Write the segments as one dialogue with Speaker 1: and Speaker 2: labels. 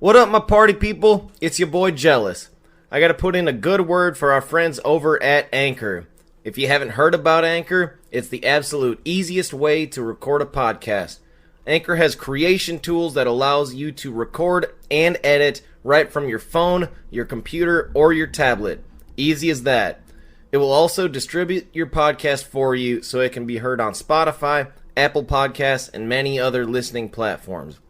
Speaker 1: What up, my party people? It's your boy Jellis. I gotta put in a good word for our friends over at Anchor. If you haven't heard about Anchor, it's the absolute easiest way to record a podcast. Anchor has creation tools that allows you to record and edit right from your phone, your computer, or your tablet. Easy as that. It will also distribute your podcast for you so it can be heard on Spotify, Apple Podcasts, and many other listening platforms.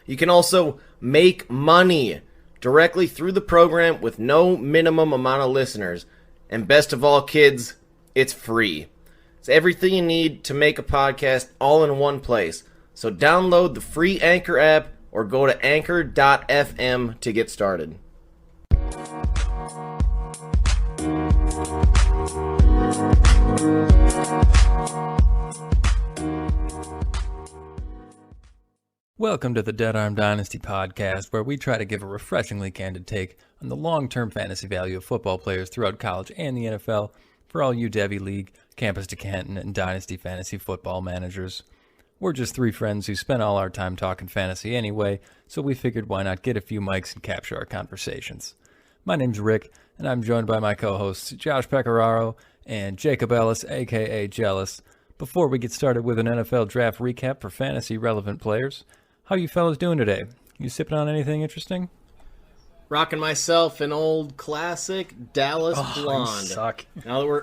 Speaker 1: You can also make money directly through the program with no minimum amount of listeners. And best of all, kids, it's free. It's everything you need to make a podcast all in one place. So download the free Anchor app or go to anchor.fm to get started.
Speaker 2: Welcome to the Dead Arm Dynasty podcast, where we try to give a refreshingly candid take on the long-term fantasy value of football players throughout college and the NFL for all you Devy League, Campus to Canton, and Dynasty fantasy football managers. We're just three friends who spend all our time talking fantasy anyway, so we figured why not get a few mics and capture our conversations. My name's Rick, and I'm joined by my co-hosts Josh Pecoraro and Jacob Ellis, aka Jellis. Before we get started with an NFL draft recap for fantasy-relevant players, how you fellas doing today? You sipping on anything interesting?
Speaker 1: Rocking myself an old classic Dallas Blonde.
Speaker 3: You suck.
Speaker 1: Now that we're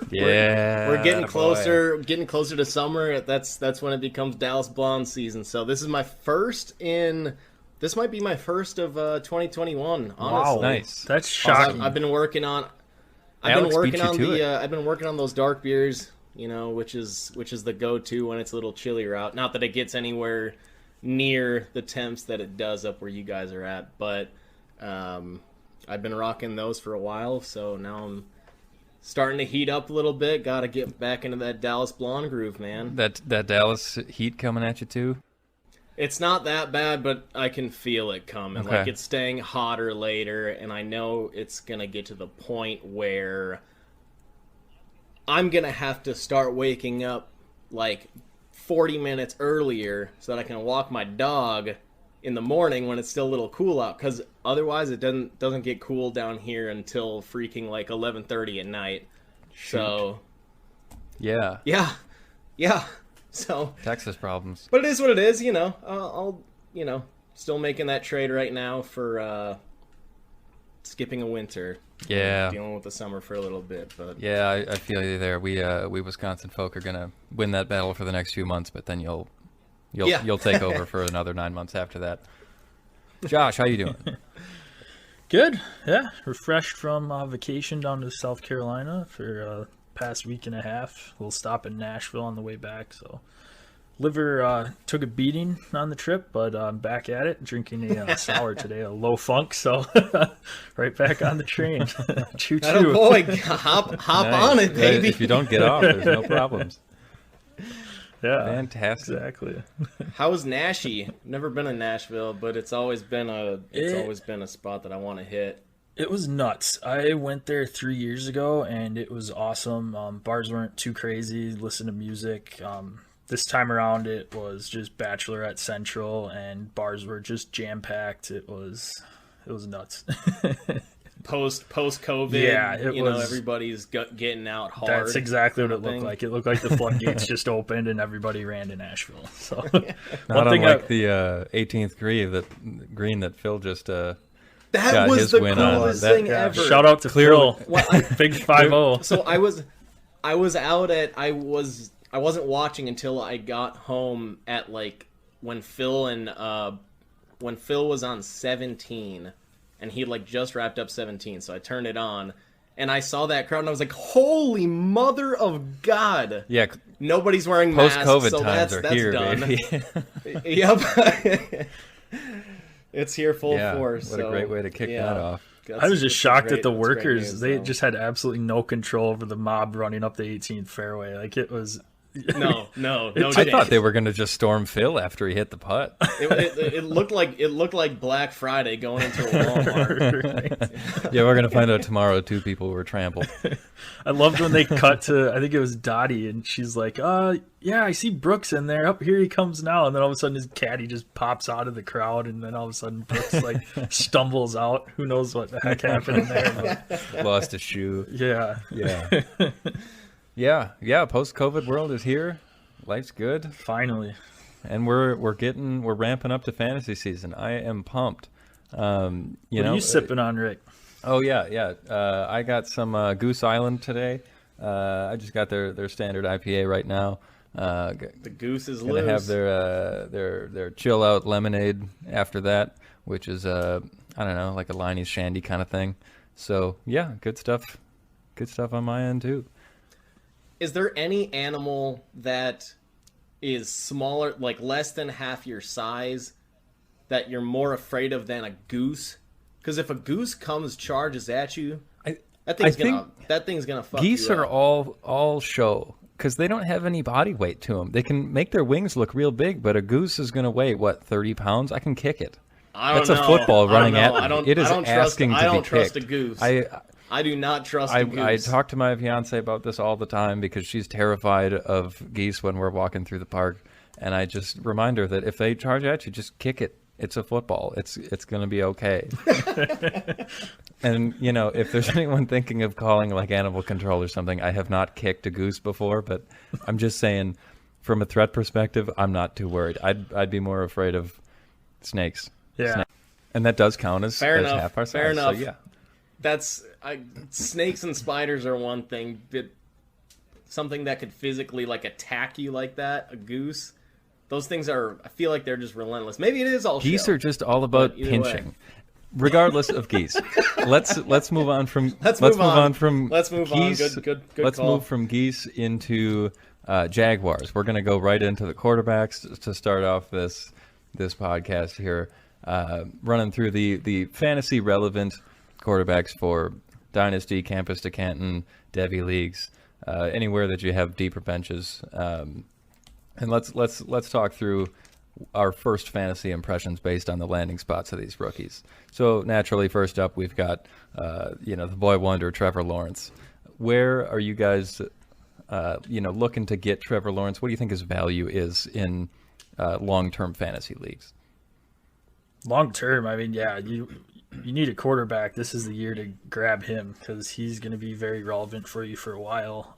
Speaker 1: getting closer to summer, that's when it becomes Dallas Blonde season. So this might be my first of 2021. Honestly,
Speaker 2: wow, nice.
Speaker 3: That's shocking.
Speaker 1: I've been working on those dark beers, which is the go-to when it's a little chillier out. Not that it gets anywhere near the temps that it does up where you guys are at, but I've been rocking those for a while, so now I'm starting to heat up a little bit. Gotta get back into that Dallas Blonde groove, man.
Speaker 2: That Dallas heat coming at you too?
Speaker 1: It's not that bad, but I can feel it coming.
Speaker 2: Okay.
Speaker 1: Like, it's staying hotter later, and I know it's gonna get to the point where I'm gonna have to start waking up like 40 minutes earlier so that I can walk my dog in the morning when it's still a little cool out, because otherwise it doesn't get cool down here until freaking like 11:30 at night.
Speaker 2: Shoot.
Speaker 1: So
Speaker 2: yeah,
Speaker 1: so
Speaker 2: Texas problems.
Speaker 1: But it is what it is. I'll still making that trade right now for skipping a winter.
Speaker 2: Yeah,
Speaker 1: dealing with the summer for a little bit, but
Speaker 2: yeah, I feel you there. We Wisconsin folk are gonna win that battle for the next few months, but then you'll take over for another 9 months after that. Josh, how you doing?
Speaker 3: Good. Yeah, refreshed from vacation down to South Carolina for past week and a half. We'll stop in Nashville on the way back. So liver took a beating on the trip, but I'm back at it, drinking a sour today, a low funk. So right back on the train. Choo choo.
Speaker 1: Oh boy, hop on it, baby.
Speaker 2: If you don't get off, there's no problems.
Speaker 3: Yeah,
Speaker 2: fantastic.
Speaker 3: Exactly.
Speaker 1: How was Nashie? Never been in Nashville, but it's always been a spot that I want to hit.
Speaker 3: It was nuts. I went there 3 years ago, and it was awesome. Bars weren't too crazy. Listen to music. This time around, it was just Bachelorette Central, and bars were just jam packed. It was nuts.
Speaker 1: Post COVID,
Speaker 3: yeah,
Speaker 1: everybody's getting out hard.
Speaker 3: That's exactly what it looked like. It looked like the floodgates just opened and everybody ran to Nashville. So,
Speaker 2: not unlike the 18th green that Phil just
Speaker 1: that
Speaker 2: got
Speaker 1: was
Speaker 2: his
Speaker 1: the
Speaker 2: win
Speaker 1: coolest
Speaker 2: on.
Speaker 1: thing ever.
Speaker 3: Shout out to Phil, big 5-0.
Speaker 1: So I was out at I wasn't watching until I got home at like when Phil was on 17. And he like just wrapped up 17, so I turned it on, and I saw that crowd, and I was like, "Holy mother of God!"
Speaker 2: Yeah,
Speaker 1: nobody's wearing masks.
Speaker 2: Post-COVID
Speaker 1: so
Speaker 2: times
Speaker 1: that's
Speaker 2: are here,
Speaker 1: done.
Speaker 2: baby.
Speaker 1: Yep, it's here full force.
Speaker 2: What a great way to kick that off.
Speaker 3: I was just shocked at the workers. They just had absolutely no control over the mob running up the 18th fairway. Like, it was
Speaker 1: No
Speaker 2: I
Speaker 1: chance.
Speaker 2: thought they were going to just storm Phil after he hit the putt.
Speaker 1: It looked like Black Friday going into a Walmart.
Speaker 2: Yeah, we're going to find out tomorrow 2 people were trampled.
Speaker 3: I loved when they cut to, I think it was Dottie, and she's like, yeah, I see Brooks in there. Up here he comes now. And then all of a sudden his caddy just pops out of the crowd, and then all of a sudden Brooks like stumbles out. Who knows what the heck happened in there. But,
Speaker 2: Lost a shoe.
Speaker 3: yeah.
Speaker 2: Yeah. Post-COVID world is here. Life's good.
Speaker 3: Finally.
Speaker 2: And we're ramping up to fantasy season. I am pumped.
Speaker 3: What are you sipping on, Rick?
Speaker 2: Oh yeah. I got some Goose Island today. I just got their standard IPA right now.
Speaker 1: The Goose is
Speaker 2: gonna
Speaker 1: loose.
Speaker 2: have their chill out lemonade after that, which is I don't know, like a Liney's Shandy kind of thing. So yeah, good stuff on my end too.
Speaker 1: Is there any animal that is smaller, like less than half your size, that you're more afraid of than a goose? Because if a goose charges at you, that thing's gonna fuck
Speaker 2: geese
Speaker 1: you
Speaker 2: are
Speaker 1: up.
Speaker 2: all show because they don't have any body weight to them. They can make their wings look real big, but a goose is gonna weigh 30 pounds. I can kick it.
Speaker 1: That's
Speaker 2: a football running at me. It is asking to be kicked.
Speaker 1: I don't trust a goose. I do not trust a goose.
Speaker 2: I talk to my fiance about this all the time because she's terrified of geese when we're walking through the park, and I just remind her that if they charge at you, just kick it. It's a football. It's going to be okay. And if there's anyone thinking of calling like animal control or something, I have not kicked a goose before, but I'm just saying, from a threat perspective, I'm not too worried. I'd be more afraid of snakes.
Speaker 3: Yeah,
Speaker 2: and that does count as half our size.
Speaker 1: Fair enough.
Speaker 2: So, yeah.
Speaker 1: Snakes and spiders are one thing, but something that could physically attack you like that, a goose, those things I feel like they're just relentless. Maybe it is all
Speaker 2: geese
Speaker 1: show,
Speaker 2: are just all about pinching.
Speaker 1: Way.
Speaker 2: Regardless of geese, let's move on from geese.
Speaker 1: Let's
Speaker 2: move from geese into Jaguars. We're going to go right into the quarterbacks to start off this podcast here, running through the fantasy relevant quarterbacks for Dynasty, Campus to Canton, Devy leagues, anywhere that you have deeper benches. And let's talk through our first fantasy impressions based on the landing spots of these rookies. So naturally, first up, we've got the boy wonder, Trevor Lawrence. Where are you guys, looking to get Trevor Lawrence? What do you think his value is in long-term fantasy leagues?
Speaker 3: Long-term, I mean, yeah, you need a quarterback. This is the year to grab him because he's going to be very relevant for you for a while.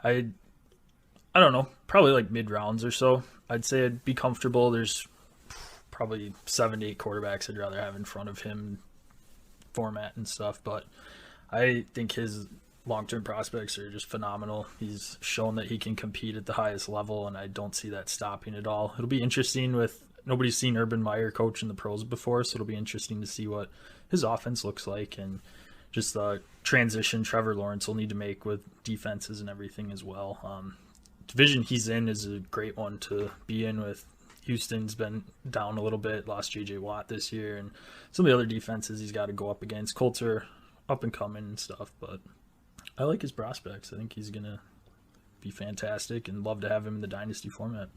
Speaker 3: I don't know, probably like mid-rounds or so. I'd say I'd be comfortable. There's probably 7 to 8 quarterbacks I'd rather have in front of him, format and stuff. But I think his long-term prospects are just phenomenal. He's shown that he can compete at the highest level, and I don't see that stopping at all. It'll be interesting nobody's seen Urban Meyer coach in the pros before, so it'll be interesting to see what his offense looks like and just the transition Trevor Lawrence will need to make with defenses and everything as well. Division he's in is a great one to be in with. Houston's been down a little bit, lost J.J. Watt this year, and some of the other defenses he's got to go up against. Colts are up and coming and stuff, but I like his prospects. I think he's going to be fantastic and love to have him in the Dynasty format.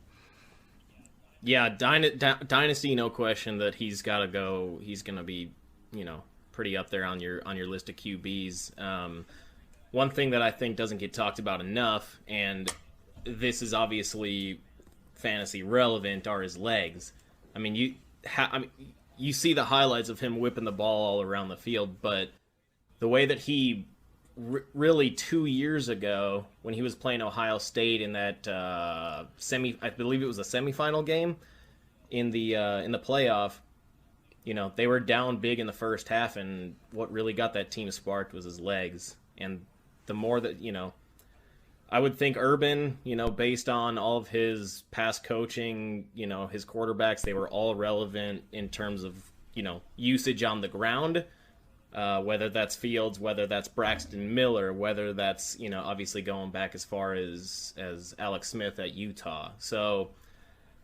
Speaker 1: Yeah, Dynasty, no question that he's got to go. He's going to be, pretty up there on your list of QBs. One thing that I think doesn't get talked about enough, and this is obviously fantasy relevant, are his legs. I mean, you see the highlights of him whipping the ball all around the field, but the way that he really 2 years ago when he was playing Ohio State in that I believe it was a semifinal game in the playoff, they were down big in the first half, and what really got that team sparked was his legs. And the more that, I would think Urban, based on all of his past coaching, his quarterbacks, they were all relevant in terms of, usage on the ground, whether that's Fields, whether that's Braxton Miller, whether that's, obviously going back as far as Alex Smith at Utah. So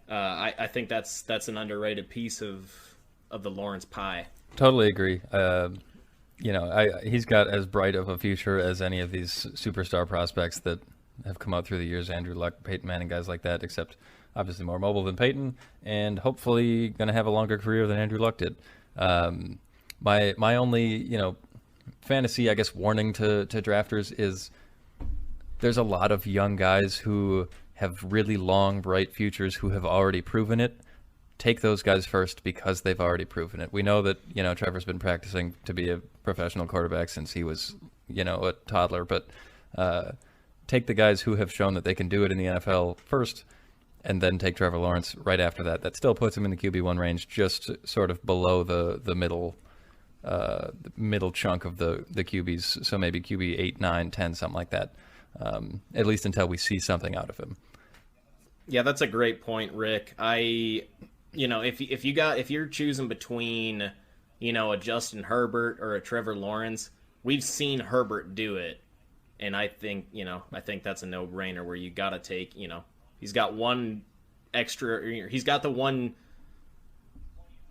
Speaker 1: I think that's an underrated piece of the Lawrence pie.
Speaker 2: Totally agree. He's got as bright of a future as any of these superstar prospects that have come out through the years, Andrew Luck, Peyton Manning, guys like that, except obviously more mobile than Peyton, and hopefully going to have a longer career than Andrew Luck did. My only, fantasy, I guess, warning to drafters is there's a lot of young guys who have really long, bright futures who have already proven it. Take those guys first because they've already proven it. We know that, Trevor's been practicing to be a professional quarterback since he was, a toddler, but take the guys who have shown that they can do it in the NFL first, and then take Trevor Lawrence right after that. That still puts him in the QB1 range, just sort of below the middle chunk of the QBs, so maybe QB 8, 9, 10, something like that, at least until we see something out of him.
Speaker 1: Yeah, that's a great point, Rick. If you're choosing between, a Justin Herbert or a Trevor Lawrence, we've seen Herbert do it, and I think that's a no-brainer where you got to take, he's got one extra, he's got the one,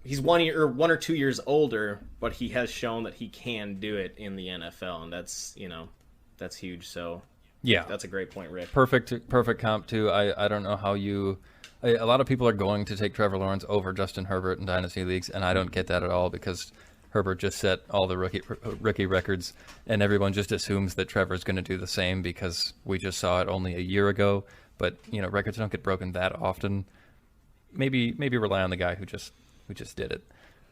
Speaker 1: he's 1 year or 1 or 2 years older, but he has shown that he can do it in the NFL, and that's huge. So
Speaker 2: yeah,
Speaker 1: that's a great point, Rick.
Speaker 2: Perfect comp too. I don't know how a lot of people are going to take Trevor Lawrence over Justin Herbert in Dynasty leagues, and I don't get that at all because Herbert just set all the rookie records, and everyone just assumes that Trevor's going to do the same because we just saw it only a year ago. But records don't get broken that often. Maybe rely on the guy who just did it.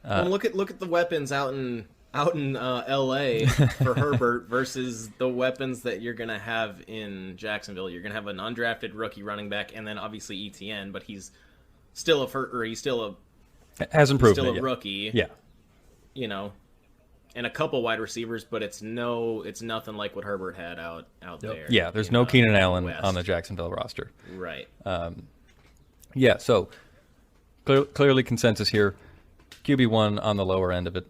Speaker 1: Well, look at the weapons out in L.A. for Herbert versus the weapons that you're gonna have in Jacksonville. You're gonna have an undrafted rookie running back, and then obviously ETN, but he's still
Speaker 2: hasn't proven
Speaker 1: a
Speaker 2: it yet.
Speaker 1: rookie.
Speaker 2: Yeah,
Speaker 1: and a couple wide receivers, but it's nothing like what Herbert had out there.
Speaker 2: Yeah, there's no Keenan Allen on the Jacksonville roster.
Speaker 1: Right.
Speaker 2: Yeah, so clearly consensus here. QB1 on the lower end of it.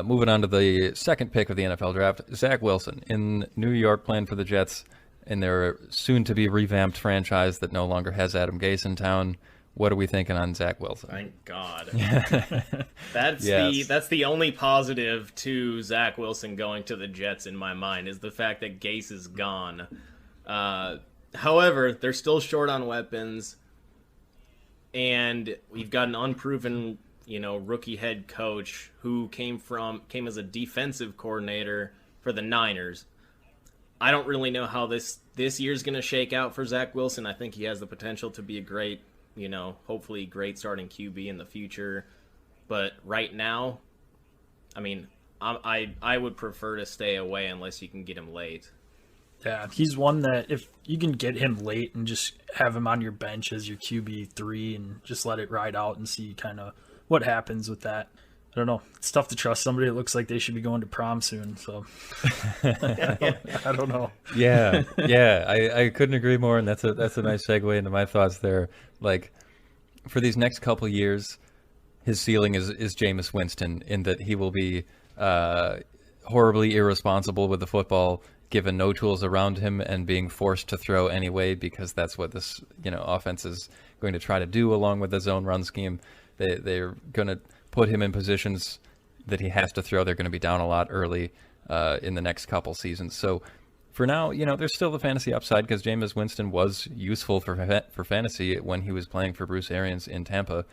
Speaker 2: Moving on to the second pick of the NFL draft, Zach Wilson in New York, playing for the Jets in their soon-to-be revamped franchise that no longer has Adam Gase in town. What are we thinking on Zach Wilson?
Speaker 1: Thank God. That's the only positive to Zach Wilson going to the Jets in my mind is the fact that Gase is gone. However, they're still short on weapons, and we've got an unproven, rookie head coach who came as a defensive coordinator for the Niners. I don't really know how this year's going to shake out for Zach Wilson. I think he has the potential to be a great, hopefully great starting QB in the future. But right now, I would prefer to stay away unless you can get him late.
Speaker 3: Yeah, he's one that if you can get him late and just have him on your bench as your QB3 and just let it ride out and see kind of what happens with that. I don't know. It's tough to trust somebody that looks like they should be going to prom soon. So I don't know.
Speaker 2: Yeah, I couldn't agree more. And that's a nice segue into my thoughts there. Like for these next couple years, his ceiling is Jameis Winston in that he will be horribly irresponsible with the football, given no tools around him and being forced to throw anyway because that's what this offense is going to try to do along with the zone run scheme. They're going to put him in positions that he has to throw. They're going to be down a lot early in the next couple seasons. So for now, there's still the fantasy upside because Jameis Winston was useful for fantasy when he was playing for Bruce Arians in Tampa.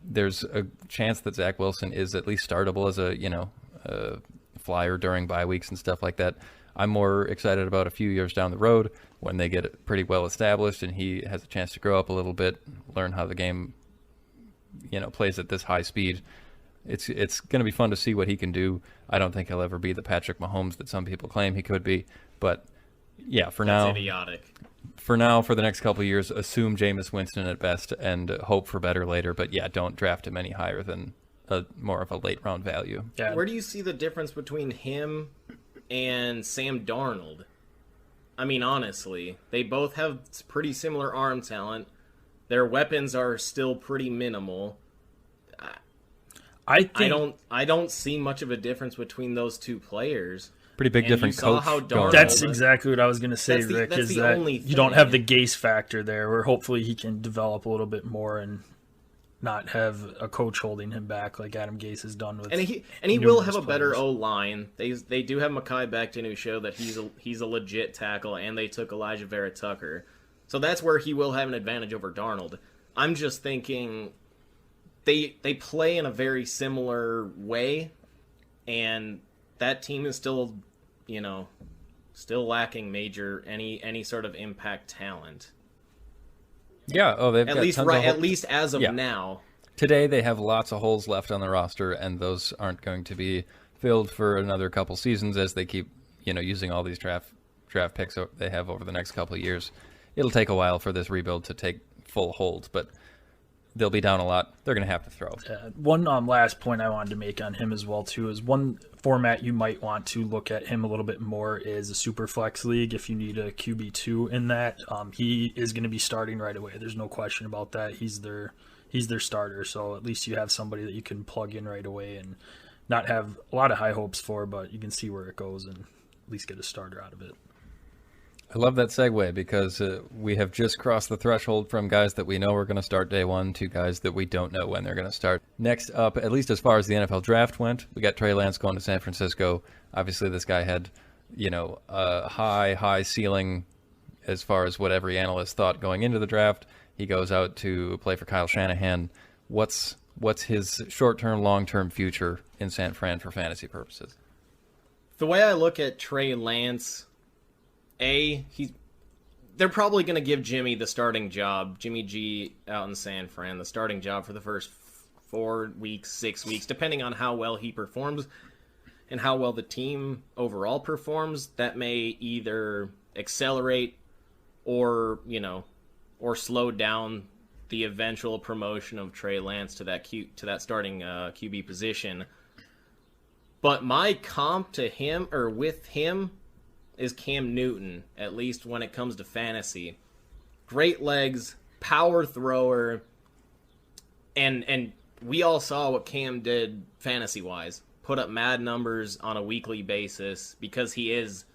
Speaker 2: There's a chance that Zach Wilson is at least startable as a flyer during bye weeks and stuff like that. I'm more excited about a few years down the road when they get it pretty well established and he has a chance to grow up a little bit, learn how the game plays at this high speed. It's going to be fun to see what he can do. I don't think he'll ever be the Patrick Mahomes that some people claim he could be, but yeah,
Speaker 1: That's idiotic.
Speaker 2: For now, for the next couple of years, assume Jameis Winston at best and hope for better later. But yeah, don't draft him any higher than more of a late round value.
Speaker 3: Yeah.
Speaker 1: Where do you see the difference between him and Sam Darnold? Honestly, they both have pretty similar arm talent. Their weapons are still pretty minimal. I don't see much of a difference between those two players.
Speaker 2: Pretty big difference.
Speaker 3: That's exactly what I was going to say, Rick, is that you don't have the Gase factor there where hopefully he can develop a little bit more and not have a coach holding him back like Adam Gase has done with.
Speaker 1: And he will have a
Speaker 3: numerous
Speaker 1: better
Speaker 3: players.
Speaker 1: O-line. They do have Mekhi Becton, who showed that he's a legit tackle, and they took Elijah Vera Tucker. So that's where he will have an advantage over Darnold. I'm just thinking they play in a very similar way, and that team is still, still lacking major any sort of impact talent.
Speaker 2: Yeah. Oh, they've
Speaker 1: At
Speaker 2: got
Speaker 1: least
Speaker 2: tons of
Speaker 1: at
Speaker 2: holes.
Speaker 1: least as of
Speaker 2: Yeah.
Speaker 1: now.
Speaker 2: Today they have lots of holes left on the roster, and those aren't going to be filled for another couple seasons as they keep, using all these draft picks they have over the next couple of years. It'll take a while for this rebuild to take full hold, but they'll be down a lot. They're going to have to throw.
Speaker 3: One last point I wanted to make on him as well too is one format you might want to look at him a little bit more is a super flex league. If you need a QB2 in that, he is going to be starting right away. There's no question about that. He's their starter, so at least you have somebody that you can plug in right away and not have a lot of high hopes for, but you can see where it goes and at least get a starter out of it.
Speaker 2: I love that segue because we have just crossed the threshold from guys that we know are going to start day one to guys that we don't know when they're going to start. Next up, at least as far as the NFL draft went, we got Trey Lance going to San Francisco. Obviously, this guy had, a high ceiling as far as what every analyst thought going into the draft. He goes out to play for Kyle Shanahan. What's his short-term, long-term future in San Fran for fantasy purposes?
Speaker 1: The way I look at Trey Lance, they're probably going to give Jimmy the starting job, Jimmy G out in San Fran, the starting job for the first 4 weeks, 6 weeks, depending on how well he performs and how well the team overall performs. That may either accelerate or slow down the eventual promotion of Trey Lance to that starting QB position. But my comp to him or with him is Cam Newton, at least when it comes to fantasy. Great legs, power thrower, and we all saw what Cam did fantasy-wise. Put up mad numbers on a weekly basis because he is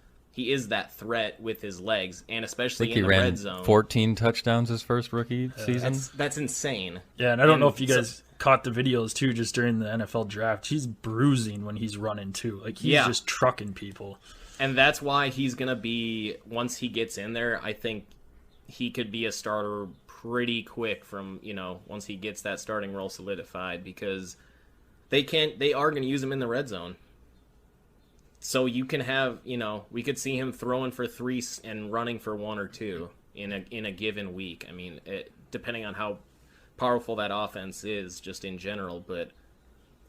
Speaker 1: that threat with his legs, and especially in the red zone.
Speaker 2: He ran 14 touchdowns his first rookie season.
Speaker 1: That's insane.
Speaker 3: Yeah, and I don't know if you guys caught the videos too just during the NFL draft. He's bruising when he's running too. Like he's just trucking people.
Speaker 1: And that's why he's going to be, once he gets in there, I think he could be a starter pretty quick from, once he gets that starting role solidified, because they are going to use him in the red zone. So you can have, we could see him throwing for 3 and running for 1 or 2 in a given week. I mean, depending on how powerful that offense is just in general. But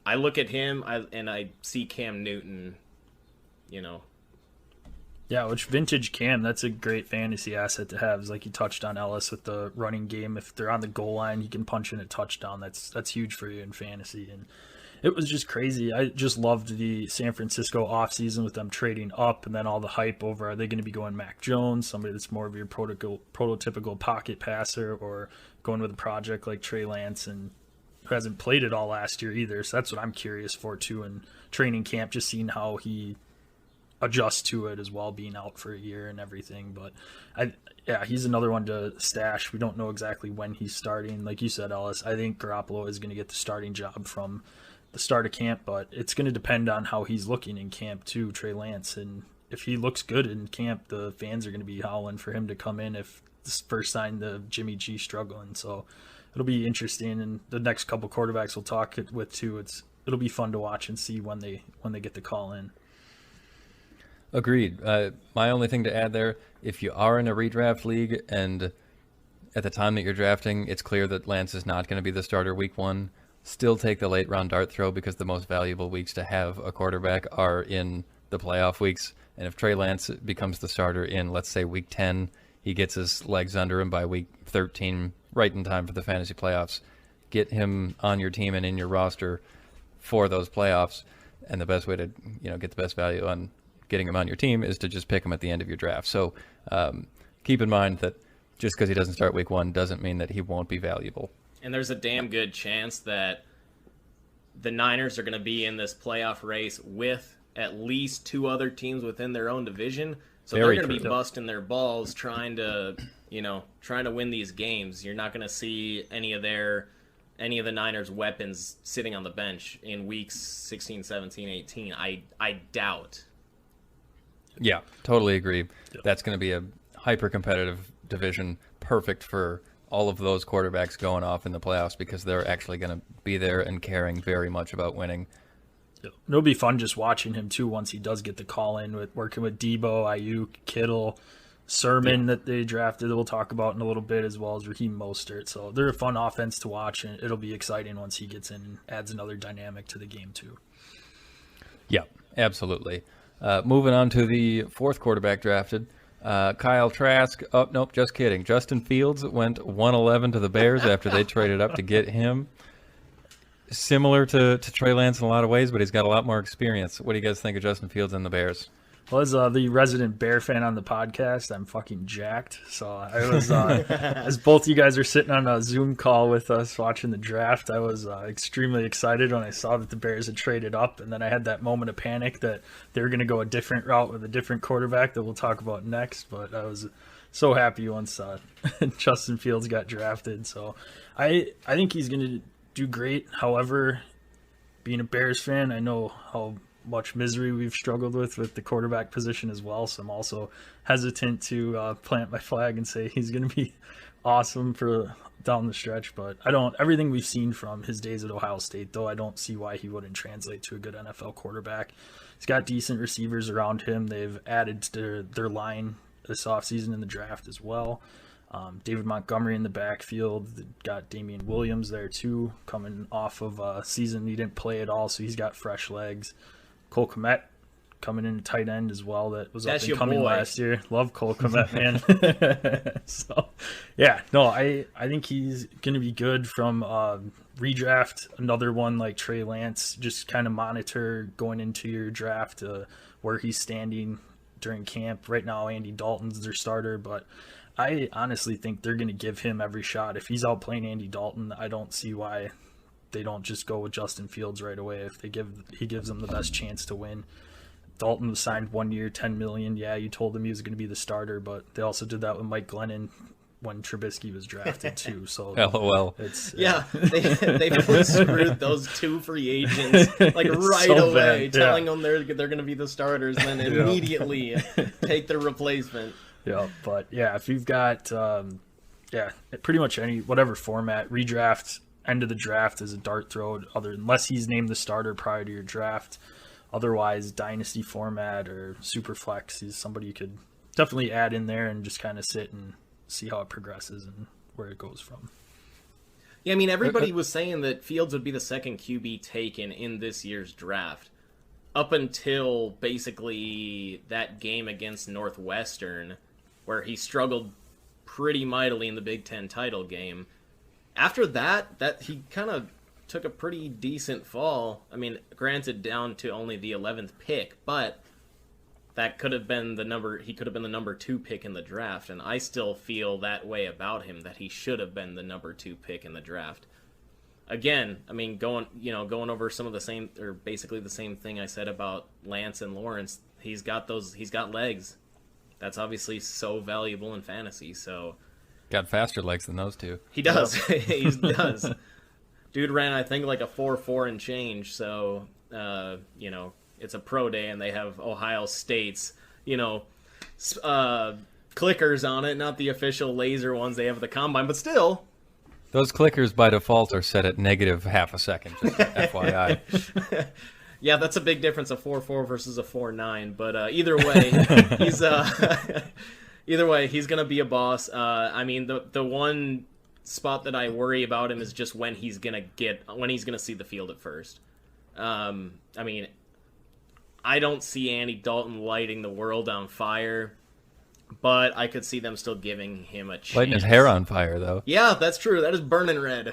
Speaker 1: I look at him and I see Cam Newton,
Speaker 3: Yeah, which vintage Cam, that's a great fantasy asset to have. Like you touched on Ellis with the running game. If they're on the goal line, he can punch in a touchdown. That's huge for you in fantasy. And it was just crazy. I just loved the San Francisco offseason with them trading up and then all the hype over, are they going to be going Mac Jones, somebody that's more of your prototypical pocket passer, or going with a project like Trey Lance, and who hasn't played it all last year either. So that's what I'm curious for too in training camp, just seeing how he adjust to it as well, being out for a year and everything. But he's another one to stash. We don't know exactly when he's starting. Like you said, Ellis, I think Garoppolo is going to get the starting job from the start of camp, but it's going to depend on how he's looking in camp too, Trey Lance. And if he looks good in camp, the fans are going to be howling for him to come in if this first sign of Jimmy G struggling. So it'll be interesting, and the next couple quarterbacks we'll talk with too. It'll be fun to watch and see when they get the call in.
Speaker 2: Agreed. My only thing to add there, if you are in a redraft league and at the time that you're drafting, it's clear that Lance is not going to be the starter week 1, still take the late round dart throw, because the most valuable weeks to have a quarterback are in the playoff weeks. And if Trey Lance becomes the starter in, let's say, week 10, he gets his legs under him by week 13, right in time for the fantasy playoffs. Get him on your team and in your roster for those playoffs. And the best way to get the best value on getting him on your team is to just pick him at the end of your draft. So keep in mind that just because he doesn't start week 1 doesn't mean that he won't be valuable.
Speaker 1: And there's a damn good chance that the Niners are going to be in this playoff race with at least 2 other teams within their own division. So they're going to be busting their balls trying to win these games. You're not going to see any of their any of the Niners' weapons sitting on the bench in weeks 16, 17, 18. I doubt.
Speaker 2: Yeah, totally agree. Yep. That's going to be a hyper-competitive division, perfect for all of those quarterbacks going off in the playoffs because they're actually going to be there and caring very much about winning.
Speaker 3: It'll be fun just watching him, too, once he does get the call in, with working with Debo, Ayuk, Kittle, Sermon that they drafted that we'll talk about in a little bit, as well as Raheem Mostert. So they're a fun offense to watch, and it'll be exciting once he gets in and adds another dynamic to the game, too.
Speaker 2: Yeah, absolutely. Moving on to the fourth quarterback drafted. Kyle Trask. Oh, nope, just kidding. Justin Fields went 111 to the Bears after they traded up to get him. Similar to Trey Lance in a lot of ways, but he's got a lot more experience. What do you guys think of Justin Fields and the Bears?
Speaker 3: Well, as the resident Bear fan on the podcast, I'm fucking jacked. So I was, as both you guys are sitting on a Zoom call with us watching the draft, I was extremely excited when I saw that the Bears had traded up. And then I had that moment of panic that they were going to go a different route with a different quarterback that we'll talk about next. But I was so happy once Justin Fields got drafted. So I think he's going to do great. However, being a Bears fan, I know how much misery we've struggled with the quarterback position as well. So I'm also hesitant to plant my flag and say he's going to be awesome for down the stretch. But everything we've seen from his days at Ohio State, though, I don't see why he wouldn't translate to a good NFL quarterback. He's got decent receivers around him. They've added to their line this offseason in the draft as well. David Montgomery in the backfield, got Damian Williams there too, coming off of a season he didn't play at all, so he's got fresh legs. Cole Kmet coming in tight end as well, that was up and coming last year. Love Cole Kmet, man. So, yeah, no, I think he's going to be good from redraft. Another one like Trey Lance, just kind of monitor going into your draft where he's standing during camp. Right now, Andy Dalton's their starter, but I honestly think they're going to give him every shot. If he's out playing Andy Dalton, I don't see why they don't just go with Justin Fields right away if he gives them the best chance to win. Dalton was signed 1 year, $10 million. Yeah, you told him he was going to be the starter, but they also did that with Mike Glennon when Trubisky was drafted too. So
Speaker 2: LOL.
Speaker 3: It's
Speaker 1: they screwed those two free agents like right
Speaker 3: so
Speaker 1: away,
Speaker 3: bad.
Speaker 1: telling them they're going to be the starters, and then immediately take their replacement.
Speaker 3: Yeah, but yeah, if you've got pretty much whatever format, redraft, end of the draft is a dart throw, unless he's named the starter prior to your draft. Otherwise, dynasty format or super flex is somebody you could definitely add in there and just kind of sit and see how it progresses and where it goes from.
Speaker 1: Yeah, I mean, everybody was saying that Fields would be the second QB taken in this year's draft up until basically that game against Northwestern, where he struggled pretty mightily in the Big Ten title game. After that he kind of took a pretty decent fall. I mean, granted, down to only the 11th pick, but that could have been he could have been the number 2 pick in the draft, and I still feel that way about him, that he should have been the number 2 pick in the draft. Again, I mean, going over some of the same, or basically the same thing I said about Lance and Lawrence. He's got legs. That's obviously so valuable in fantasy. So
Speaker 2: got faster legs than those two.
Speaker 1: He does. He does. Dude ran, I think, like a 4.4 and change. So, it's a pro day, and they have Ohio State's, clickers on it, not the official laser ones they have at the combine, but still.
Speaker 2: Those clickers by default are set at negative half a second, just FYI.
Speaker 1: Yeah, that's a big difference, a 4.4 versus a 4.9. But either way, he's gonna be a boss. I mean, the one spot that I worry about him is just when he's gonna see the field at first. I mean, I don't see Andy Dalton lighting the world on fire, but I could see them still giving him a chance.
Speaker 2: Lighting his hair on fire, though.
Speaker 1: Yeah, that's true. That is burning red.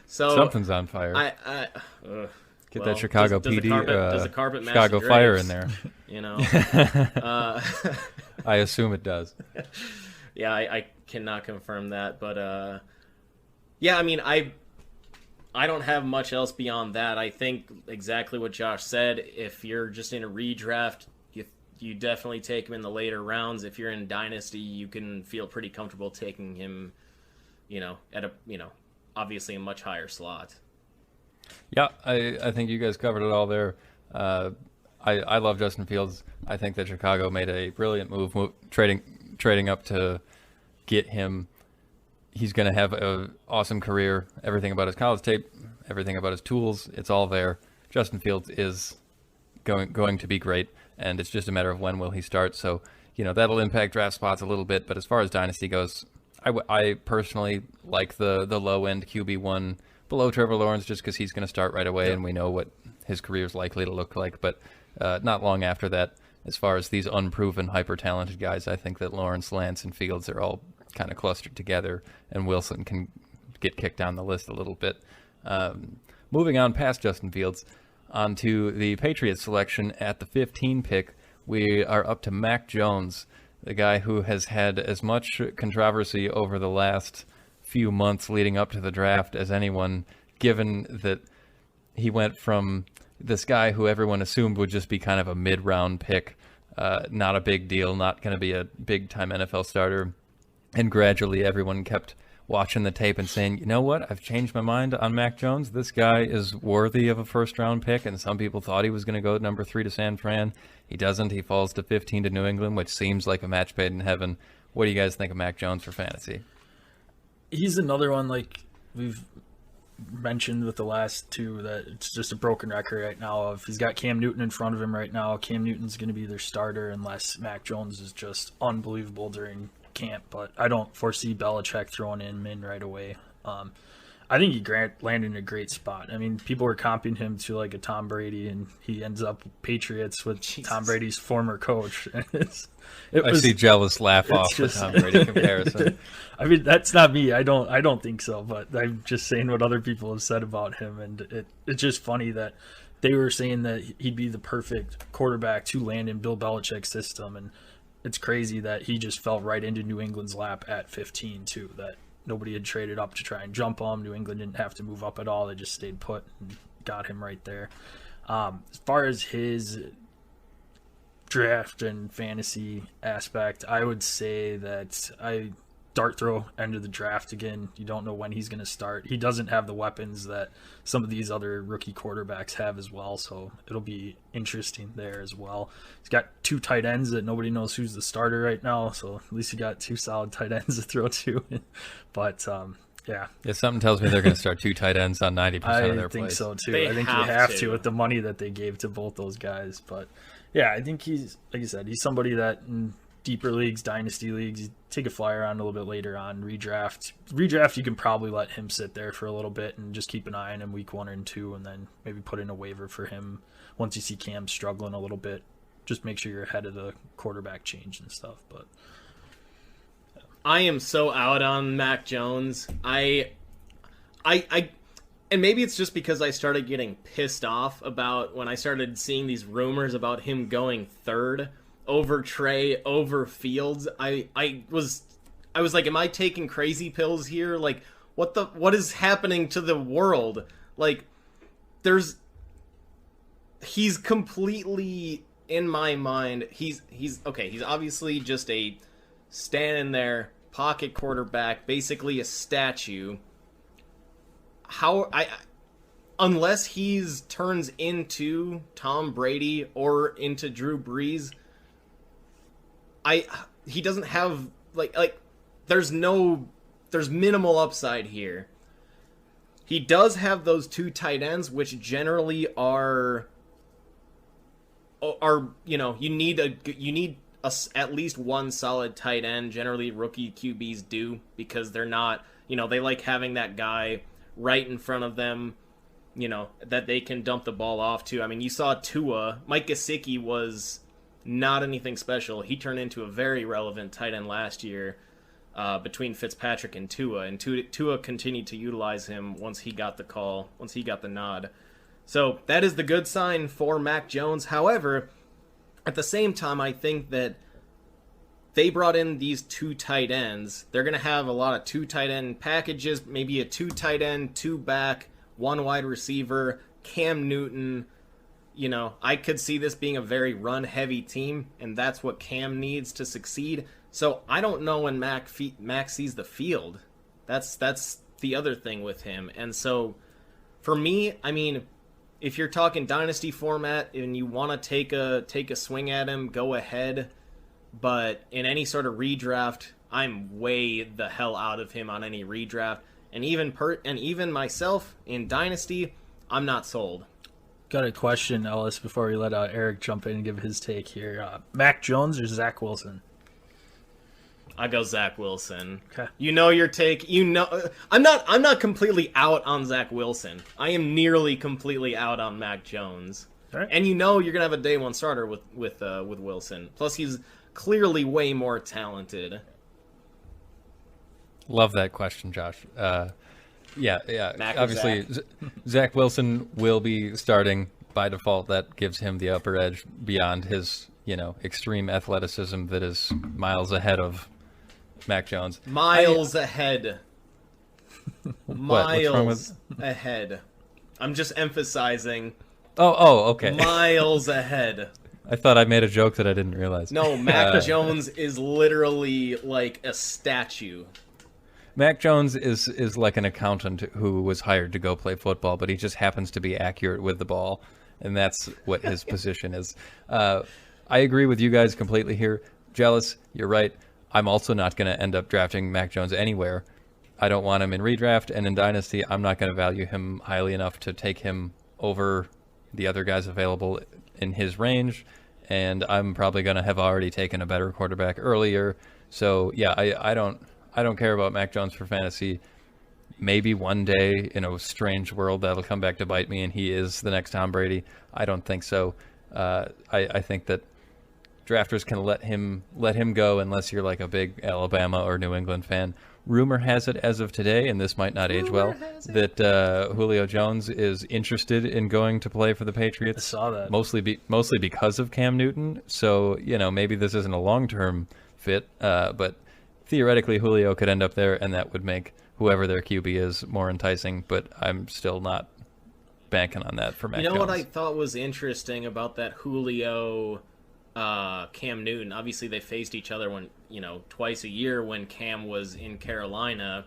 Speaker 1: So
Speaker 2: something's on fire. Get that Chicago PD,
Speaker 1: does the carpet match
Speaker 2: Chicago
Speaker 1: the
Speaker 2: fire
Speaker 1: grapes?
Speaker 2: in there.
Speaker 1: I
Speaker 2: assume it does.
Speaker 1: Yeah, I cannot confirm that, but yeah, I mean, I don't have much else beyond that. I think exactly what Josh said. If you're just in a redraft, you definitely take him in the later rounds. If you're in Dynasty, you can feel pretty comfortable taking him, at a obviously a much higher slot.
Speaker 2: Yeah, I think you guys covered it all there. I love Justin Fields. I think that Chicago made a brilliant move trading up to get him. He's going to have an awesome career. Everything about his college tape, everything about his tools, it's all there. Justin Fields is going to be great, and it's just a matter of when will he start. So, that'll impact draft spots a little bit. But as far as Dynasty goes, I personally like the low-end QB1 below Trevor Lawrence just because he's going to start right away, and we know what his career is likely to look like. But not long after that, as far as these unproven, hyper-talented guys, I think that Lawrence, Lance, and Fields are all kind of clustered together, and Wilson can get kicked down the list a little bit. Moving on past Justin Fields, onto the Patriots selection at the 15 pick, we are up to Mac Jones, the guy who has had as much controversy over the last few months leading up to the draft as anyone, given that he went from this guy who everyone assumed would just be kind of a mid-round pick, not a big deal, not going to be a big-time NFL starter, and gradually everyone kept watching the tape and saying, you know what, I've changed my mind on Mac Jones. This guy is worthy of a first-round pick, and some people thought he was going to go number 3 to San Fran. He doesn't. He falls to 15 to New England, which seems like a match made in heaven. What do you guys think of Mac Jones for fantasy?
Speaker 3: He's another one like we've mentioned with the last two that it's just a broken record right now of he's got Cam Newton in front of him right now. Cam Newton's going to be their starter unless Mac Jones is just unbelievable during camp, but I don't foresee Belichick throwing him in right away. I think he landed in a great spot. I mean, people were comping him to like a Tom Brady, and he ends up with Patriots with Tom Brady's former coach.
Speaker 2: I see Jellis laugh off the Tom Brady comparison.
Speaker 3: I mean, that's not me. I don't think so, but I'm just saying what other people have said about him, and it's just funny that they were saying that he'd be the perfect quarterback to land in Bill Belichick's system, and it's crazy that he just fell right into New England's lap at 15 too. That nobody had traded up to try and jump him. New England didn't have to move up at all. They just stayed put and got him right there. As far as his draft and fantasy aspect, I would say that dart throw end of the draft again. You don't know when he's going to start. He doesn't have the weapons that some of these other rookie quarterbacks have as well, so it'll be interesting there as well. He's got 2 tight ends that nobody knows who's the starter right now, so at least he got 2 solid tight ends to throw to. But yeah,
Speaker 2: something tells me they're going to start 2 tight ends on 90% of their
Speaker 3: plays. I think so too.
Speaker 1: I
Speaker 3: think you have to with the money that they gave to both those guys. But yeah, I think he's, like I said, he's somebody that in deeper leagues, dynasty leagues, you take a flyer on a little bit later on. Redraft, you can probably let him sit there for a little bit and just keep an eye on him week 1 and 2, and then maybe put in a waiver for him once you see Cam struggling a little bit. Just make sure you're ahead of the quarterback change and stuff. But
Speaker 1: I am so out on Mac Jones. I and maybe it's just because I started getting pissed off about when I started seeing these rumors about him going 3rd over Trey, over Fields. I was like, am I taking crazy pills here? Like, what is happening to the world? Like, he's completely, in my mind, he's okay, he's obviously just a standing there pocket quarterback, basically a statue. Unless he's turns into Tom Brady or into Drew Brees, he doesn't have like there's minimal upside here. He does have those 2 tight ends, which generally are you need at least one solid tight end. Generally, rookie QBs do, because they're not, they like having that guy right in front of them, that they can dump the ball off to. I mean, you saw Tua. Mike Gesicki was not anything special. He turned into a very relevant tight end last year between Fitzpatrick and Tua continued to utilize him once he got the call, once he got the nod. So that is the good sign for Mac Jones. However, at the same time, I think that they brought in these 2 tight ends. They're going to have a lot of 2 tight end packages, maybe a 2 tight end, 2 back, 1 wide receiver, Cam Newton. I could see this being a very run-heavy team, and that's what Cam needs to succeed. So I don't know when Mac sees the field. That's the other thing with him. And so, for me, I mean, if you're talking Dynasty format and you want to take a swing at him, go ahead. But in any sort of redraft, I'm way the hell out of him on any redraft. And even myself in Dynasty, I'm not sold.
Speaker 3: Got a question, Ellis, before we let Eric jump in and give his take here. Mac Jones or Zach Wilson?
Speaker 1: I go Zach Wilson.
Speaker 3: Okay.
Speaker 1: You know your take. You know I'm not completely out on Zach Wilson. I am nearly completely out on Mac Jones.
Speaker 3: All right.
Speaker 1: And you know you're gonna have a day one starter with Wilson. Plus he's clearly way more talented.
Speaker 2: Love that question, Josh. Yeah.
Speaker 1: Mac
Speaker 2: Obviously, Zach Wilson will be starting by default. That gives him the upper edge beyond his, extreme athleticism that is miles ahead of Mac Jones.
Speaker 1: Miles ahead.
Speaker 2: What's wrong with...
Speaker 1: ahead. I'm just emphasizing.
Speaker 2: Oh, okay.
Speaker 1: Miles ahead.
Speaker 2: I thought I made a joke that I didn't realize.
Speaker 1: No, Mac Jones is literally like a statue.
Speaker 2: Mac Jones is like an accountant who was hired to go play football, but he just happens to be accurate with the ball, and that's what his position is. I agree with you guys completely here. Jellis, you're right. I'm also not going to end up drafting Mac Jones anywhere. I don't want him in redraft, and in Dynasty, I'm not going to value him highly enough to take him over the other guys available in his range, and I'm probably going to have already taken a better quarterback earlier. So, yeah, I don't care about Mac Jones for fantasy. Maybe one day in a strange world that'll come back to bite me and he is the next Tom Brady. I don't think so. I think that drafters can let him go unless you're like a big Alabama or New England fan. Rumor has it as of today, and this might not age well, that Julio Jones is interested in going to play for the Patriots.
Speaker 3: I saw that.
Speaker 2: Mostly because of Cam Newton. So, maybe this isn't a long-term fit, but theoretically, Julio could end up there, and that would make whoever their QB is more enticing, but I'm still not banking on that for Mac Jones.
Speaker 1: What I thought was interesting about that Julio Cam Newton? Obviously, they faced each other twice a year when Cam was in Carolina,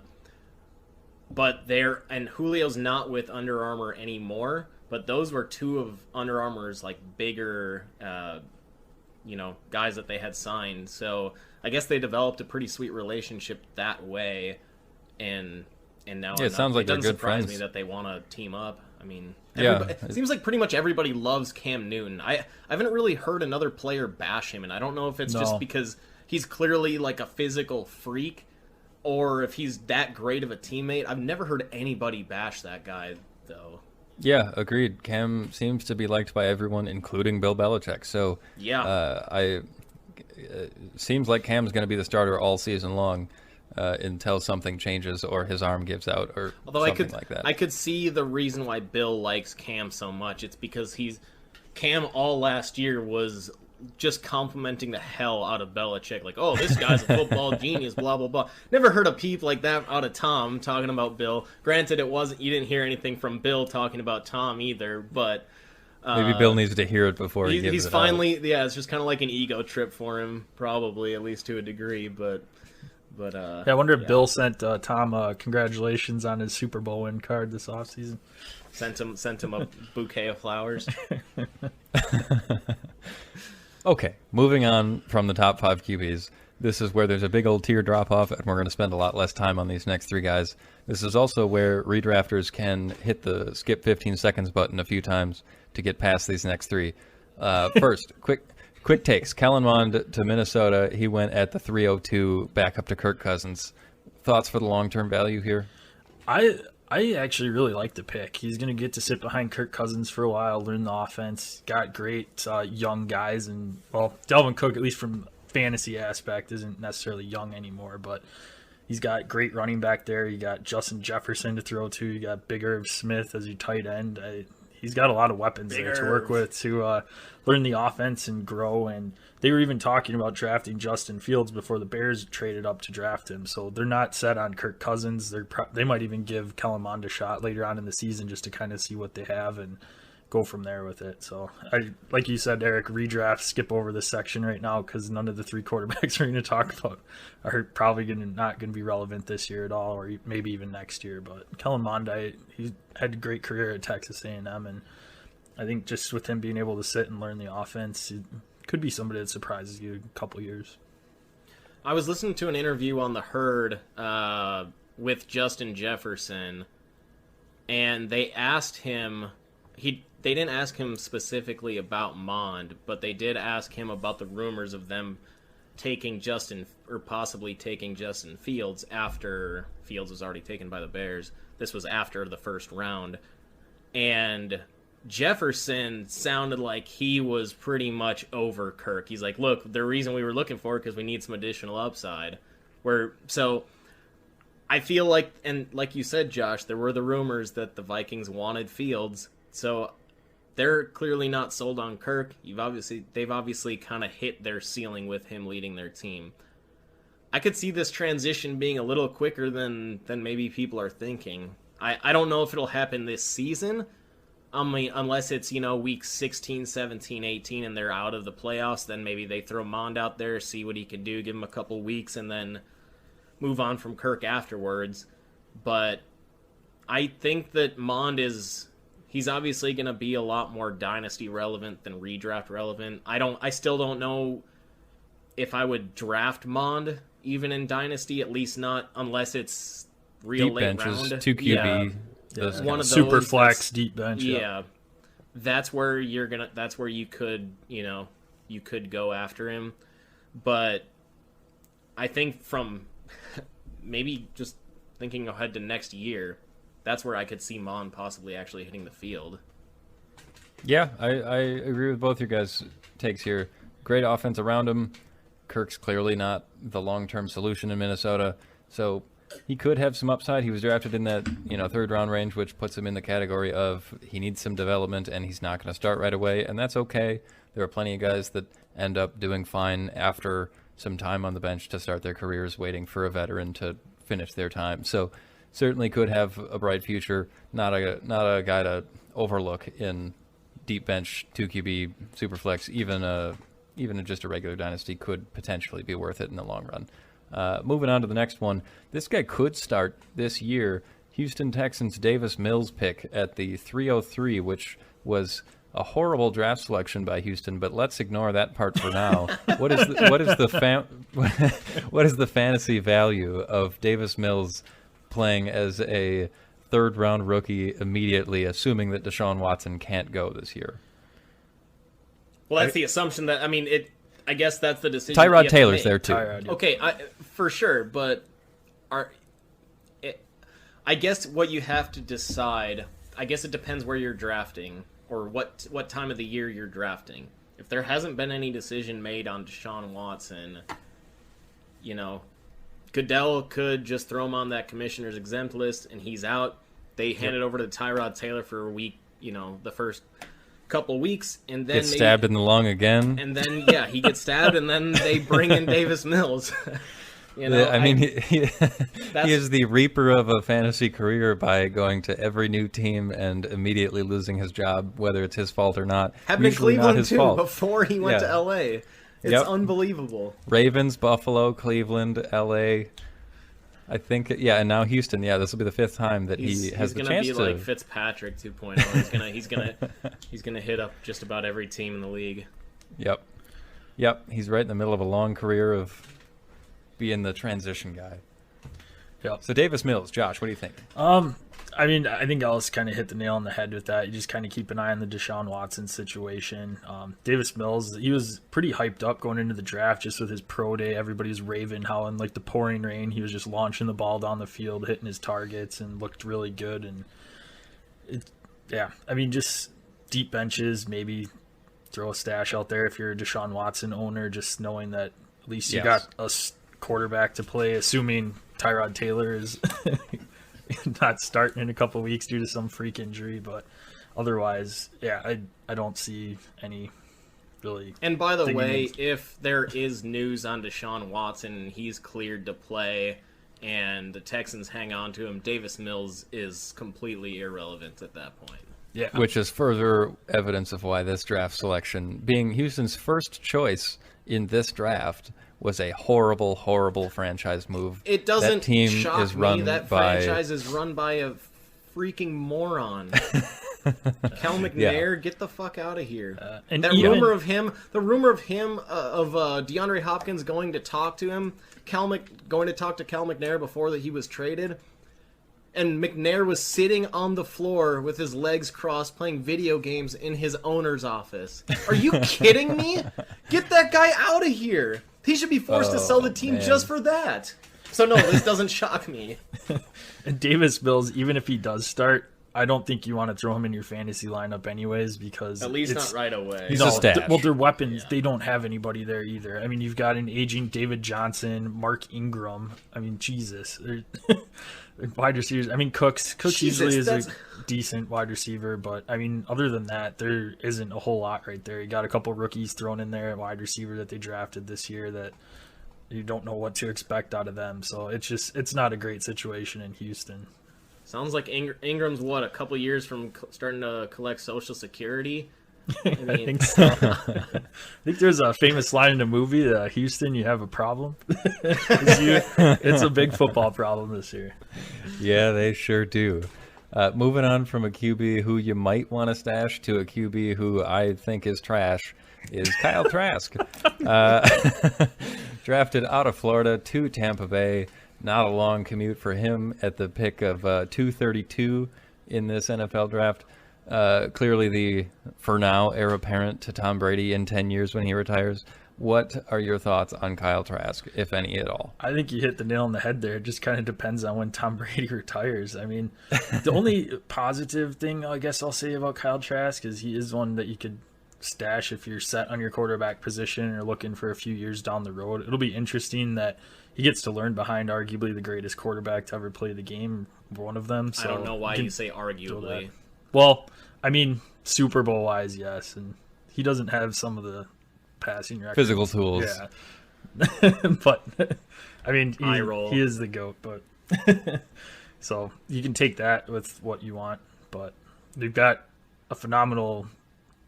Speaker 1: but and Julio's not with Under Armour anymore, but those were two of Under Armour's bigger guys that they had signed. So I guess they developed a pretty sweet relationship that way, and now
Speaker 2: it sounds like they're good friends.
Speaker 1: It doesn't surprise me that they want to team up. I mean,
Speaker 2: it
Speaker 1: seems like pretty much everybody loves Cam Newton. I haven't really heard another player bash him, and I don't know if it's just because he's clearly like a physical freak, or if he's that great of a teammate. I've never heard anybody bash that guy, though.
Speaker 2: Yeah, agreed. Cam seems to be liked by everyone, including Bill Belichick. So
Speaker 1: yeah,
Speaker 2: seems like Cam's going to be the starter all season long until something changes or his arm gives out or something like that.
Speaker 1: I could see the reason why Bill likes Cam so much. It's because Cam all last year was just complimenting the hell out of Belichick. Like, oh, this guy's a football genius, blah, blah, blah. Never heard a peep like that out of Tom talking about Bill. Granted, you didn't hear anything from Bill talking about Tom either, but...
Speaker 2: maybe Bill needs to hear it before he gives
Speaker 1: he's
Speaker 2: it
Speaker 1: finally,
Speaker 2: out.
Speaker 1: Yeah, it's just kind of like an ego trip for him, probably, at least to a degree, but
Speaker 3: I wonder if Bill sent Tom congratulations on his Super Bowl win card this offseason.
Speaker 1: Sent him a bouquet of flowers.
Speaker 2: Okay, moving on from the top 5 QBs. This is where there's a big old tier drop-off, and we're going to spend a lot less time on these next 3 guys. This is also where redrafters can hit the skip 15 seconds button a few times to get past these next 3. First, quick takes. Kellen Mond to Minnesota. He went at the 302 back up to Kirk Cousins. Thoughts for the long-term value here?
Speaker 3: I actually really like the pick. He's going to get to sit behind Kirk Cousins for a while, learn the offense. Got great young guys. And, Dalvin Cook, at least from fantasy aspect, isn't necessarily young anymore. But he's got great running back there. You got Justin Jefferson to throw to. You got Big Irv Smith as your tight end. He's got a lot of weapons there to work with to learn the offense and grow. And they were even talking about drafting Justin Fields before the Bears traded up to draft him. So they're not set on Kirk Cousins. They might even give Kellen Mond a shot later on in the season just to kind of see what they have and go from there with it. So I, like you said, Eric, redraft, skip over this section right now because none of the three quarterbacks we're going to talk about are probably not going to be relevant this year at all, or maybe even next year. But Kellen Mond, he had a great career at Texas A&M, and I think just with him being able to sit and learn the offense, he could be somebody that surprises you a couple years.
Speaker 1: I was listening to an interview on The Herd with Justin Jefferson, and they asked him, they didn't ask him specifically about Mond, but they did ask him about the rumors of them possibly taking Justin Fields after Fields was already taken by the Bears. This was after the first round. And Jefferson sounded like he was pretty much over Kirk. He's like, look, the reason we were looking for it because we need some additional upside. So I feel like, and like you said, Josh, there were the rumors that the Vikings wanted Fields. So they're clearly not sold on Kirk. They've obviously kind of hit their ceiling with him leading their team. I could see this transition being a little quicker than maybe people are thinking. I don't know if it'll happen this season. I mean, unless it's, week 16, 17, 18, and they're out of the playoffs, then maybe they throw Mond out there, see what he can do, give him a couple weeks, and then move on from Kirk afterwards. But I think that Mond he's obviously going to be a lot more dynasty relevant than redraft relevant. I still don't know if I would draft Mond even in dynasty, at least not unless it's real
Speaker 2: deep
Speaker 1: late
Speaker 2: benches,
Speaker 1: round.
Speaker 2: 2 QB.
Speaker 3: One of those super flex deep bench.
Speaker 1: Yeah. That's where you could, you could go after him. But I think from maybe just thinking ahead to next year, that's where I could see Mon possibly actually hitting the field.
Speaker 2: Yeah, I agree with both your guys' takes here. Great offense around him. Kirk's clearly not the long-term solution in Minnesota, so he could have some upside. He was drafted in that third round range, which puts him in the category of he needs some development and he's not going to start right away, and that's okay. There are plenty of guys that end up doing fine after some time on the bench to start their careers, waiting for a veteran to finish their time. So certainly could have a bright future. Not a guy to overlook in deep bench 2 QB superflex. Even just a regular dynasty could potentially be worth it in the long run. Moving on to the next one. This guy could start this year. Houston Texans Davis Mills pick at the 303, which was a horrible draft selection by Houston, but let's ignore that part for now. What is the fantasy value of Davis Mills playing as a third round rookie immediately, assuming that Deshaun Watson can't go this year?
Speaker 1: Well, that's the assumption that, I guess that's the decision.
Speaker 2: Tyrod Taylor's there too.
Speaker 1: Okay, for sure, but I guess what you have to decide, I guess it depends where you're drafting or what time of the year you're drafting. If there hasn't been any decision made on Deshaun Watson, Goodell could just throw him on that commissioner's exempt list and he's out. They hand it over to Tyrod Taylor for a week, the first couple weeks, and then
Speaker 2: gets stabbed in the lung again.
Speaker 1: And then, he gets stabbed, and then they bring in Davis Mills.
Speaker 2: He is the reaper of a fantasy career by going to every new team and immediately losing his job, whether it's his fault or not.
Speaker 1: Happened in Cleveland, too, before he went to L.A. It's unbelievable.
Speaker 2: Ravens, Buffalo, Cleveland, L.A., I think, and now Houston. Yeah, this will be the fifth time that he has the chance to.
Speaker 1: He's gonna be like Fitzpatrick 2.0. He's gonna hit up just about every team in the league.
Speaker 2: Yep. He's right in the middle of a long career of being the transition guy. Yep. So Davis Mills, Josh, what do you think?
Speaker 3: I think Ellis kind of hit the nail on the head with that. You just kind of keep an eye on the Deshaun Watson situation. Davis Mills, he was pretty hyped up going into the draft just with his pro day. Everybody was raving how in like the pouring rain he was just launching the ball down the field, hitting his targets, and looked really good. And just deep benches, maybe throw a stash out there if you're a Deshaun Watson owner, just knowing that at least you got a quarterback to play, assuming Tyrod Taylor is not starting in a couple of weeks due to some freak injury. But otherwise, I don't see any really.
Speaker 1: And by the way, if there is news on Deshaun Watson and he's cleared to play and the Texans hang on to him, Davis Mills is completely irrelevant at that point.
Speaker 3: Yeah.
Speaker 2: Which is further evidence of why this draft selection, being Houston's first choice in this draft, was a horrible, horrible franchise move.
Speaker 1: It doesn't
Speaker 2: that team
Speaker 1: shock
Speaker 2: is run
Speaker 1: me that
Speaker 2: by...
Speaker 1: franchise is run by a freaking moron. Cal McNair, get the fuck out of here.
Speaker 3: And
Speaker 1: the rumor of him, of DeAndre Hopkins going to talk to him, going to talk to Cal McNair before that he was traded, and McNair was sitting on the floor with his legs crossed playing video games in his owner's office. Are you kidding me? Get that guy out of here. He should be forced to sell the team just for that. So no, this doesn't shock me.
Speaker 3: And Davis Mills, even if he does start, I don't think you want to throw him in your fantasy lineup anyways, because
Speaker 1: at least not right away.
Speaker 2: He's a stash.
Speaker 3: Well, their weapons, they don't have anybody there either. I mean, you've got an aging David Johnson, Mark Ingram. I mean, Jesus. Wide receivers. I mean, Cooks usually is a decent wide receiver, but I mean, other than that, there isn't a whole lot right there. You got a couple rookies thrown in there, a wide receiver that they drafted this year that you don't know what to expect out of them. So it's not a great situation in Houston.
Speaker 1: Sounds like Ingram's a couple years from starting to collect Social Security. I mean,
Speaker 3: I think so. I think there's a famous line in the movie, Houston, you have a problem. It's a big football problem this year.
Speaker 2: Yeah, they sure do. Moving on from a QB who you might want to stash to a QB who I think is trash is Kyle Trask. Drafted out of Florida to Tampa Bay. Not a long commute for him at the pick of 232 in this NFL draft. Clearly the, for now, heir apparent to Tom Brady in 10 years when he retires. What are your thoughts on Kyle Trask, if any at all?
Speaker 3: I think you hit the nail on the head there. It just kind of depends on when Tom Brady retires. I mean, the only positive thing I guess I'll say about Kyle Trask is he is one that you could stash if you're set on your quarterback position or looking for a few years down the road. It'll be interesting that he gets to learn behind arguably the greatest quarterback to ever play the game, one of them. So
Speaker 1: I don't know why you say arguably.
Speaker 3: Well, I mean, Super Bowl wise, yes, and he doesn't have some of the passing records.
Speaker 2: Physical tools.
Speaker 3: Yeah. But I mean, he is the GOAT, but so you can take that with what you want, but they've got a phenomenal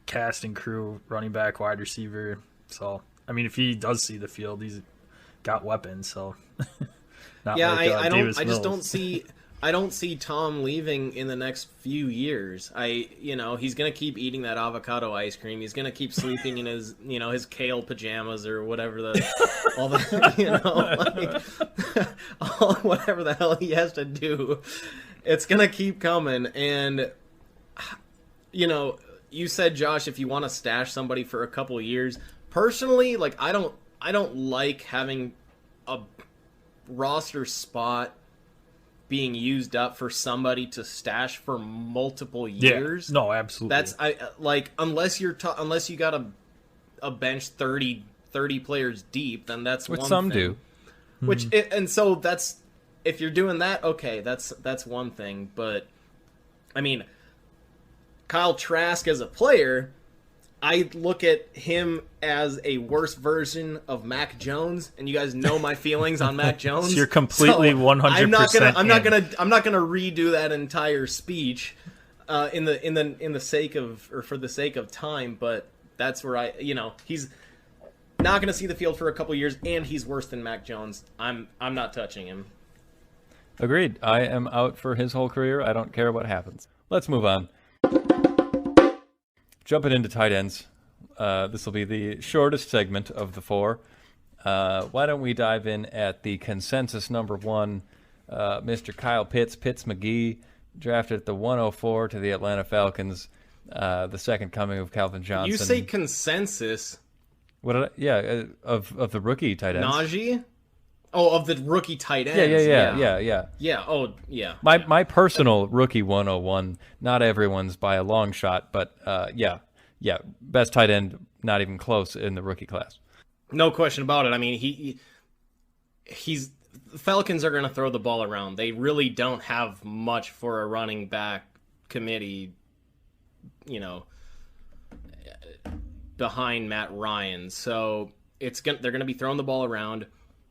Speaker 3: cast and crew, running back, wide receiver. So I mean, if he does see the field, he's got weapons. So
Speaker 1: I don't see Tom leaving in the next few years. He's gonna keep eating that avocado ice cream. He's gonna keep sleeping in his, his kale pajamas or whatever whatever the hell he has to do. It's gonna keep coming. And you said, Josh, if you want to stash somebody for a couple of years, personally, I don't like having a roster spot being used up for somebody to stash for multiple years.
Speaker 3: Yeah, no, absolutely.
Speaker 1: That's unless you got a bench 30 players deep, then that's
Speaker 2: which
Speaker 1: one
Speaker 2: some
Speaker 1: thing.
Speaker 2: do.
Speaker 1: And so that's, if you're doing that, okay, that's one thing. But I mean, Kyle Trask as a player, I look at him as a worse version of Mac Jones, and you guys know my feelings on Mac Jones.
Speaker 3: So you're completely 100%.
Speaker 1: I'm not gonna redo that entire speech, in the sake of, or for the sake of time. But that's where he's not gonna see the field for a couple years, and he's worse than Mac Jones. I'm not touching him.
Speaker 2: Agreed. I am out for his whole career. I don't care what happens. Let's move on. Jumping into tight ends. This will be the shortest segment of the four. Why don't we dive in at the consensus number one, Mr. Kyle Pitts McGee, drafted at the 104 to the Atlanta Falcons, the second coming of Calvin Johnson.
Speaker 1: You say consensus?
Speaker 2: What did of the rookie tight ends.
Speaker 1: Najee? Oh, of the rookie tight ends.
Speaker 2: Yeah.
Speaker 1: Yeah, oh, yeah.
Speaker 2: My personal rookie 101, not everyone's by a long shot, but yeah, best tight end, not even close in the rookie class.
Speaker 1: No question about it. I mean, he's the Falcons are going to throw the ball around. They really don't have much for a running back committee, behind Matt Ryan. So they're going to be throwing the ball around.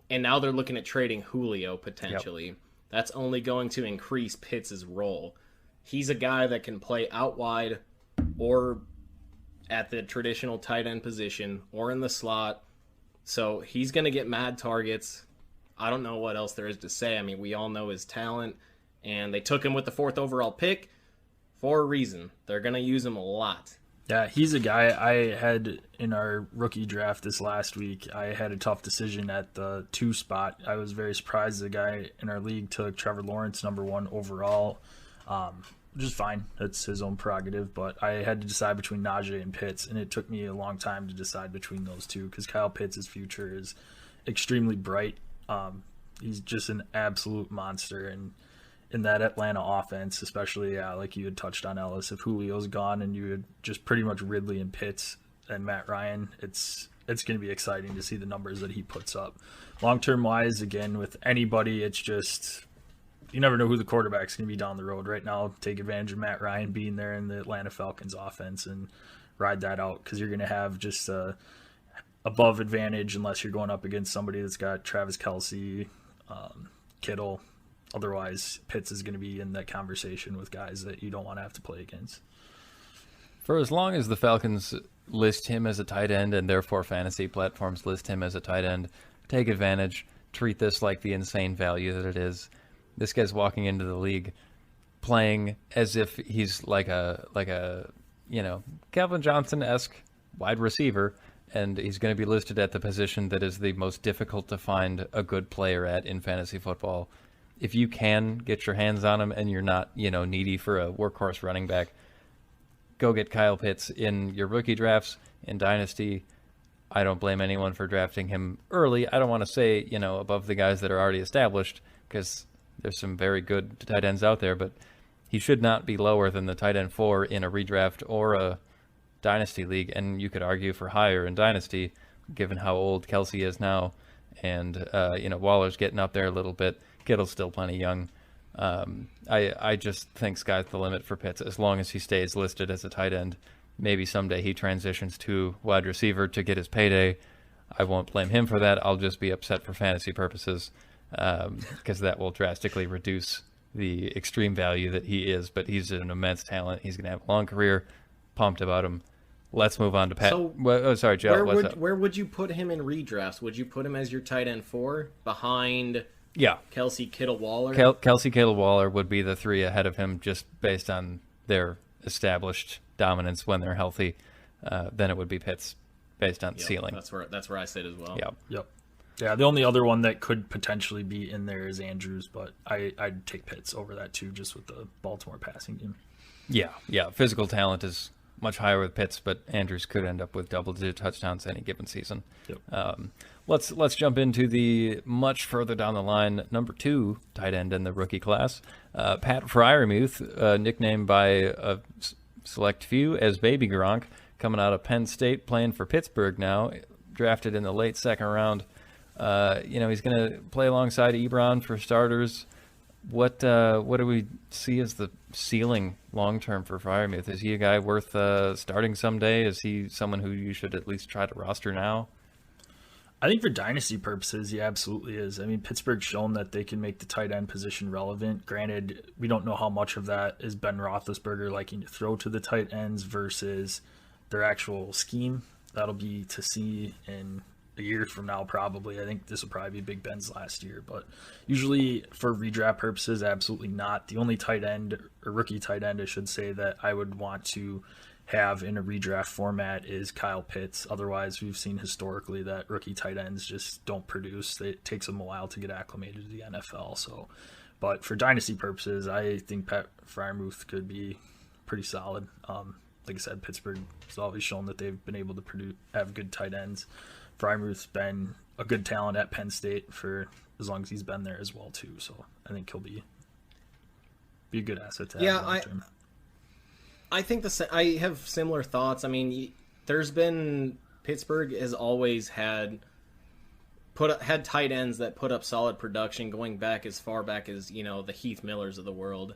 Speaker 1: And now they're looking at trading Julio, potentially. Yep. That's only going to increase Pitts' role. he's a guy that can play out wide or at the traditional tight end position or in the slot. So he's going to get mad targets. I don't know what else there is to say. I mean, we all know his talent, and they took him with the 4th overall pick for a reason. They're going to use him a lot.
Speaker 3: Yeah, he's a guy I had in our rookie draft this last week. I had a tough decision at the 2 spot. I was very surprised the guy in our league took Trevor Lawrence number 1 overall, which is fine. That's his own prerogative. But I had to decide between Najee and Pitts, and it took me a long time to decide between those two because Kyle Pitts' future is extremely bright. He's just an absolute monster, and in that Atlanta offense, especially like you had touched on, Ellis, if Julio's gone and you had just pretty much Ridley and Pitts and Matt Ryan, it's going to be exciting to see the numbers that he puts up. Long-term wise, again, with anybody, it's just you never know who the quarterback's going to be down the road. Right now, take advantage of Matt Ryan being there in the Atlanta Falcons offense and ride that out because you're going to have just above advantage unless you're going up against somebody that's got Travis Kelce, Kittle. Otherwise, Pitts is going to be in that conversation with guys that you don't want to have to play against.
Speaker 2: For as long as the Falcons list him as a tight end and therefore fantasy platforms list him as a tight end, take advantage, treat this like the insane value that it is. This guy's walking into the league playing as if he's like a Calvin Johnson-esque wide receiver, and he's going to be listed at the position that is the most difficult to find a good player at in fantasy football. If you can get your hands on him and you're not, needy for a workhorse running back, go get Kyle Pitts in your rookie drafts in Dynasty. I don't blame anyone for drafting him early. I don't want to say, above the guys that are already established because there's some very good tight ends out there, but he should not be lower than the tight end 4 in a redraft or a Dynasty league. And you could argue for higher in Dynasty, given how old Kelce is now. And, Waller's getting up there a little bit. Kittle's still plenty young. I just think sky's the limit for Pitts as long as he stays listed as a tight end. Maybe someday he transitions to wide receiver to get his payday. I won't blame him for that. I'll just be upset for fantasy purposes because that will drastically reduce the extreme value that he is. But he's an immense talent. He's going to have a long career. Pumped about him. Let's move on to Pat. Sorry, Joe.
Speaker 1: Where would you put him in redrafts? Would you put him as your tight end 4 behind...
Speaker 2: Yeah.
Speaker 1: Kelce, Kittle, Waller?
Speaker 2: Kelce, Kittle, Waller would be the 3 ahead of him just based on their established dominance when they're healthy. Then it would be Pitts based on ceiling.
Speaker 1: That's where I sit as well.
Speaker 3: Yep. Yeah, the only other one that could potentially be in there is Andrews, but I'd take Pitts over that too, just with the Baltimore passing game.
Speaker 2: Yeah. Physical talent is much higher with Pitts, but Andrews could end up with double-digit touchdowns any given season.
Speaker 3: Yep.
Speaker 2: Let's jump into the much further down the line, number 2 tight end in the rookie class, Pat Freiermuth, nicknamed by a select few as Baby Gronk, coming out of Penn State, playing for Pittsburgh now, drafted in the late 2nd round. He's going to play alongside Ebron for starters. What do we see as the ceiling long-term for Freiermuth? Is he a guy worth starting someday? Is he someone who you should at least try to roster now?
Speaker 3: I think for dynasty purposes, he absolutely is. I mean, Pittsburgh's shown that they can make the tight end position relevant. Granted, we don't know how much of that is Ben Roethlisberger liking to throw to the tight ends versus their actual scheme. That'll be to see in a year from now, probably. I think this will probably be Big Ben's last year. But usually for redraft purposes, absolutely not. The only tight end, or rookie tight end, I should say, that I would want to have in a redraft format is Kyle Pitts. Otherwise, we've seen historically that rookie tight ends just don't produce. It takes them a while to get acclimated to the NFL. So, but for dynasty purposes, I think Pat Freiermuth could be pretty solid. Like I said, Pittsburgh has always shown that they've been able to have good tight ends. Freiermuth's been a good talent at Penn State for as long as he's been there as well too. So I think he'll be a good asset to have long term.
Speaker 1: I think I have similar thoughts. I mean, Pittsburgh has always had tight ends that put up solid production going back as far back as, the Heath Millers of the world.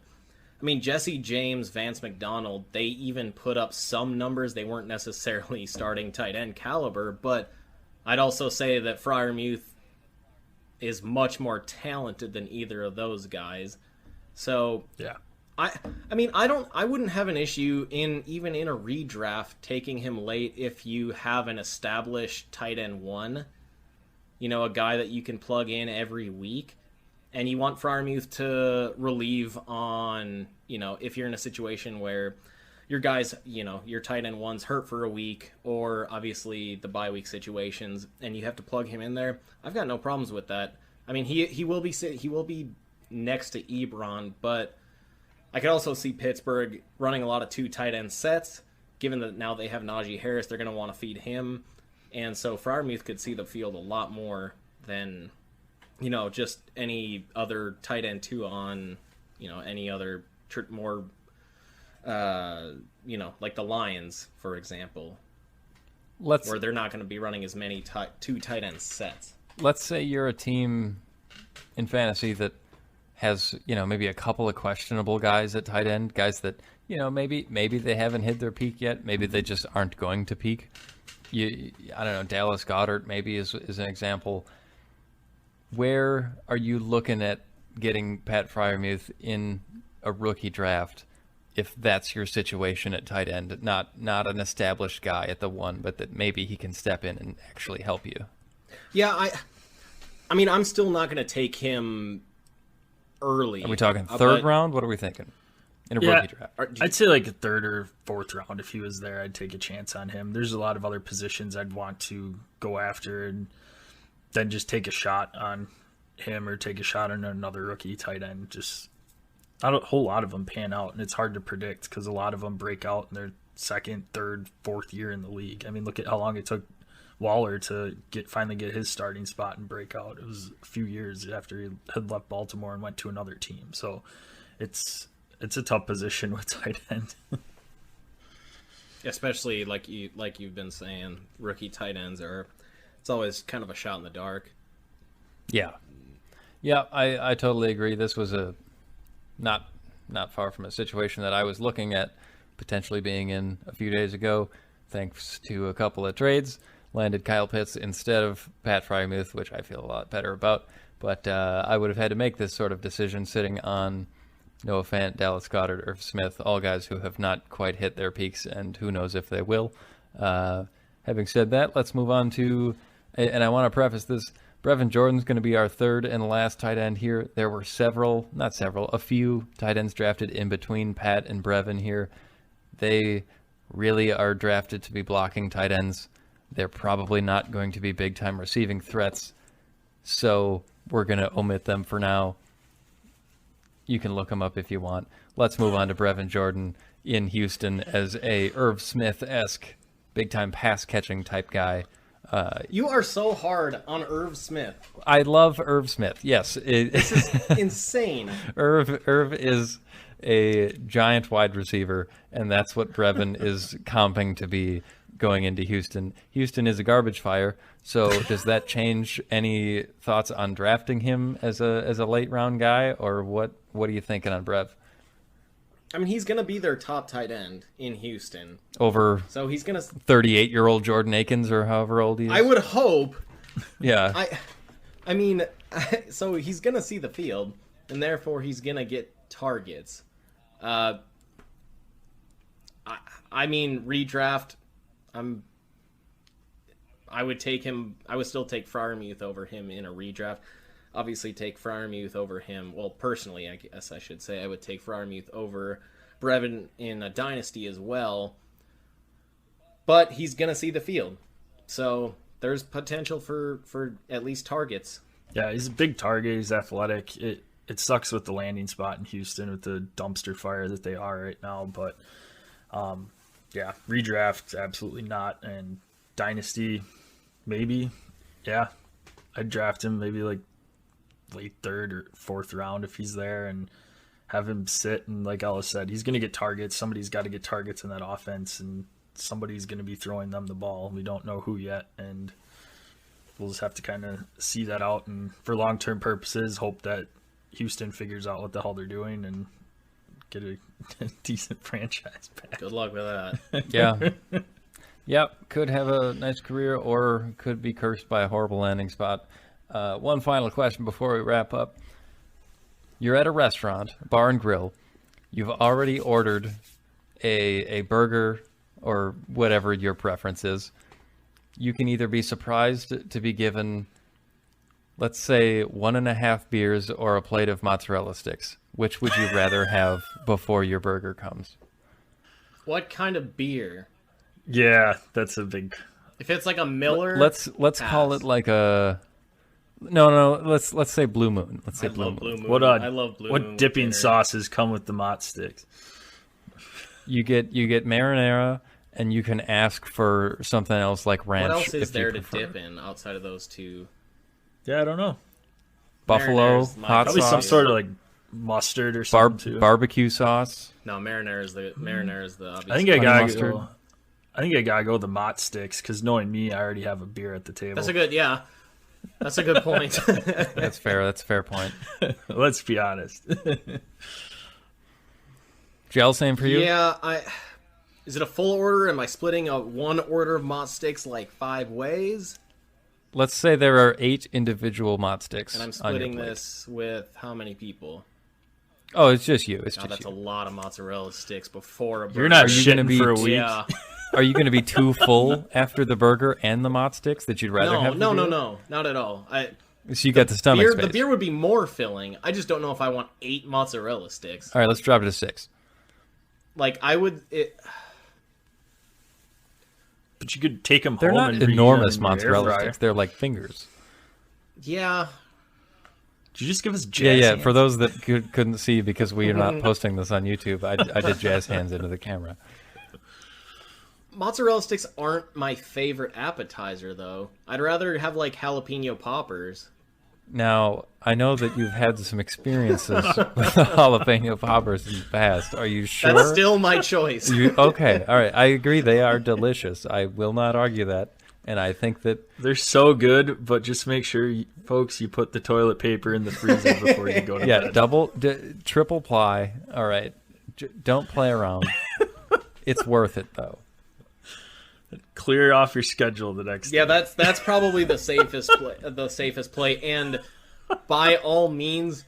Speaker 1: I mean, Jesse James, Vance McDonald, they even put up some numbers. They weren't necessarily starting tight end caliber, but I'd also say that Freiermuth is much more talented than either of those guys. So,
Speaker 3: yeah.
Speaker 1: I mean, I wouldn't have an issue even in a redraft taking him late if you have an established tight end one, a guy that you can plug in every week, and you want Freiermuth to relieve on, if you're in a situation where your guys, your tight end one's hurt for a week, or obviously the bye week situations, and you have to plug him in there. I've got no problems with that. I mean, he will be next to Ebron, but I could also see Pittsburgh running a lot of 2 tight end sets, given that now they have Najee Harris, they're going to want to feed him. And so Freiermuth could see the field a lot more than, just any other tight end 2 on, any other more, like the Lions, for example, where they're not going to be running as many 2 tight end sets.
Speaker 2: Let's say you're a team in fantasy that has, maybe a couple of questionable guys at tight end, guys that, maybe they haven't hit their peak yet. Maybe they just aren't going to peak. I don't know, Dallas Goedert maybe is an example. Where are you looking at getting Pat Freiermuth in a rookie draft if that's your situation at tight end? Not an established guy at the 1, but that maybe he can step in and actually help you.
Speaker 1: Yeah, I mean, I'm still not going to take him early.
Speaker 2: Are we talking third round? What are we thinking in a rookie draft?
Speaker 3: I'd say like a 3rd or 4th round. If he was there, I'd take a chance on him. There's a lot of other positions I'd want to go after and then just take a shot on him or take a shot on another rookie tight end. Just not a whole lot of them pan out, and it's hard to predict because a lot of them break out in their 2nd, 3rd, 4th year in the league. I mean, look at how long it took Waller to finally get his starting spot and break out. It was a few years after he had left Baltimore and went to another team. So it's a tough position with tight end.
Speaker 1: Especially like you've been saying, rookie tight ends it's always kind of a shot in the dark.
Speaker 2: Yeah, I totally agree. This was a not far from a situation that I was looking at potentially being in a few days ago, thanks to a couple of trades. Landed Kyle Pitts instead of Pat Freiermuth, which I feel a lot better about. But I would have had to make this sort of decision sitting on Noah Fant, Dallas Goedert, Irv Smith, all guys who have not quite hit their peaks, and who knows if they will. Having said that, let's move on to, and I want to preface this, Brevin Jordan's going to be our 3rd and last tight end here. There were a few tight ends drafted in between Pat and Brevin here. They really are drafted to be blocking tight ends. They're probably not going to be big-time receiving threats, so we're going to omit them for now. You can look them up if you want. Let's move on to Brevin Jordan in Houston as a Irv Smith-esque big-time pass-catching type guy.
Speaker 1: You are so hard on Irv Smith.
Speaker 2: I love Irv Smith, yes.
Speaker 1: This is insane.
Speaker 2: Irv is a giant wide receiver, and that's what Brevin is comping to be going into Houston. Houston is a garbage fire, so does that change any thoughts on drafting him as a late round guy, or what are you thinking on Brev?
Speaker 1: I mean, he's going to be their top tight end in Houston.
Speaker 2: So
Speaker 1: he's going to
Speaker 2: 38-year-old Jordan Akins, or however old he is.
Speaker 1: I would hope.
Speaker 2: Yeah.
Speaker 1: I mean, so he's going to see the field, and therefore he's going to get targets. I mean, redraft. I would take him. I would still take Freiermuth over him in a redraft. Obviously, take Freiermuth over him. Well, personally, I guess I should say I would take Freiermuth over Brevin in a dynasty as well. But he's gonna see the field, so there's potential for at least targets.
Speaker 3: Yeah, he's a big target. He's athletic. It sucks with the landing spot in Houston with the dumpster fire that they are right now, but yeah, redraft absolutely not, and dynasty maybe. Yeah, I'd draft him maybe like late 3rd or 4th round if he's there, and have him sit, and like Ellis said, he's going to get targets. Somebody's got to get targets in that offense, and somebody's going to be throwing them the ball. We don't know who yet, and we'll just have to kind of see that out, and for long-term purposes, hope that Houston figures out what the hell they're doing and get a decent franchise back.
Speaker 1: Good luck with that.
Speaker 2: Yeah. Yep, could have a nice career or could be cursed by a horrible landing spot. One final question before we wrap up. You're at a restaurant, bar and grill. You've already ordered a burger or whatever your preference is. You can either be surprised to be given, let's say, 1.5 beers or a plate of mozzarella sticks. Which would you rather have before your burger comes?
Speaker 1: What kind of beer?
Speaker 3: Yeah, that's a big.
Speaker 1: If it's like a Miller,
Speaker 2: Let's call it like a. No. Let's say Blue Moon. Let's say Blue Moon.
Speaker 3: I love Blue Moon. What dipping sauces come with the mott sticks?
Speaker 2: You get marinara, and you can ask for something else like ranch.
Speaker 1: What else is
Speaker 2: if
Speaker 1: there
Speaker 2: you
Speaker 1: to
Speaker 2: prefer.
Speaker 1: dip in outside of those two?
Speaker 3: Yeah, I don't know.
Speaker 2: Buffalo
Speaker 1: Marinara's my
Speaker 2: hot
Speaker 3: Probably
Speaker 2: sauce,
Speaker 3: some sort of like mustard or something too.
Speaker 2: barbecue sauce.
Speaker 1: No, marinara is the obvious.
Speaker 3: I think I
Speaker 2: honey
Speaker 3: gotta
Speaker 2: mustard.
Speaker 3: go. I think I gotta go the mott sticks because knowing me, I already have a beer at the table.
Speaker 1: That's a good point.
Speaker 2: That's fair. That's a fair point.
Speaker 3: Let's be honest.
Speaker 2: Gel, same for you?
Speaker 1: Yeah, is it a full order? Am I splitting a one order of mott sticks like 5 ways?
Speaker 2: Let's say there are 8 individual mott sticks.
Speaker 1: And I'm
Speaker 2: on your
Speaker 1: splitting
Speaker 2: plate.
Speaker 1: this with how many people?
Speaker 2: Oh, it's just you. It's
Speaker 1: Oh,
Speaker 2: just
Speaker 1: that's a
Speaker 2: you.
Speaker 1: lot of mozzarella sticks before a burger.
Speaker 3: You're not
Speaker 2: Are you gonna
Speaker 3: shitting
Speaker 2: be-
Speaker 3: for a week.
Speaker 1: Yeah.
Speaker 2: Are you going to be too full after the burger and the mott sticks that you'd rather have?
Speaker 1: No,
Speaker 2: the beer?
Speaker 1: not at all.
Speaker 2: So you got the stomach
Speaker 1: The
Speaker 2: space.
Speaker 1: beer would be more filling. I just don't know if I want 8 mozzarella sticks.
Speaker 2: All right, let's drop it to 6.
Speaker 1: Like I would.
Speaker 3: But you could take them
Speaker 2: They're
Speaker 3: home
Speaker 2: not
Speaker 3: and reheat
Speaker 2: enormous
Speaker 3: them in your air
Speaker 2: mozzarella
Speaker 3: fryer.
Speaker 2: sticks. They're like fingers.
Speaker 1: Yeah.
Speaker 3: Did you just give us
Speaker 2: Yeah,
Speaker 3: jazz
Speaker 2: yeah.
Speaker 3: hands?
Speaker 2: For those that couldn't see because we are not posting this on YouTube, I did jazz hands into the camera.
Speaker 1: Mozzarella sticks aren't my favorite appetizer, though. I'd rather have like jalapeno poppers.
Speaker 2: Now, I know that you've had some experiences with jalapeno poppers in the past. Are you sure?
Speaker 1: That's still my choice.
Speaker 2: Okay, all right. I agree. They are delicious. I will not argue that. And I think that
Speaker 3: They're so good, but just make sure, folks, you put the toilet paper in the freezer before you go to bed.
Speaker 2: triple ply. All right. Don't play around. It's worth it, though.
Speaker 3: Clear off your schedule the next
Speaker 1: Yeah,
Speaker 3: day.
Speaker 1: that's probably the safest play. And by all means,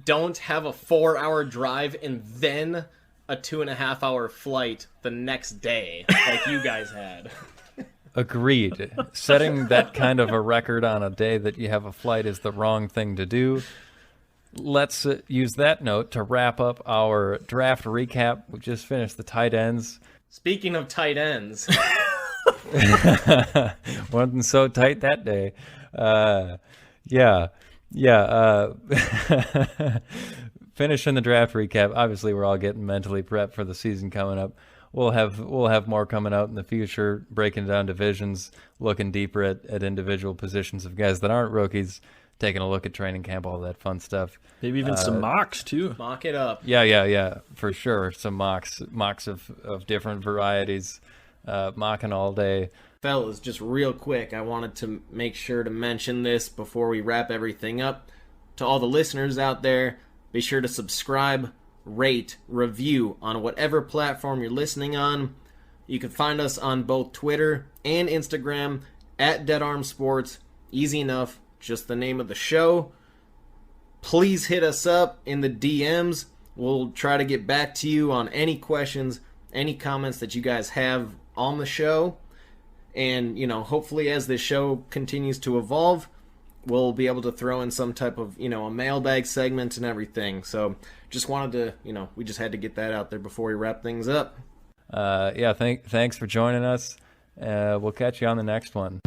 Speaker 1: don't have a 4-hour drive and then a 2.5-hour flight the next day like you guys had.
Speaker 2: Agreed. Setting that kind of a record on a day that you have a flight is the wrong thing to do. Let's use that note to wrap up our draft recap. We just finished the tight ends.
Speaker 1: Speaking of tight ends,
Speaker 2: Wasn't so tight that day. Finishing the draft recap. Obviously, we're all getting mentally prepped for the season coming up. We'll have more coming out in the future, breaking down divisions, looking deeper at individual positions of guys that aren't rookies, taking a look at training camp, all that fun stuff.
Speaker 3: Maybe even some mocks, too.
Speaker 1: mock it up.
Speaker 2: Yeah, for sure. Some mocks of different varieties, mocking all day.
Speaker 1: Fellas, just real quick, I wanted to make sure to mention this before we wrap everything up. To all the listeners out there, be sure to subscribe, rate, review on whatever platform you're listening on. You can find us on both Twitter and Instagram at Dead Arm Sports. Easy enough, just the name of the show. Please hit us up in the DMs. We'll try to get back to you on any questions, any comments that you guys have on the show. And, hopefully as this show continues to evolve, we'll be able to throw in some type of, a mailbag segment and everything. So just wanted to, we just had to get that out there before we wrap things up.
Speaker 2: Thanks for joining us. We'll catch you on the next one.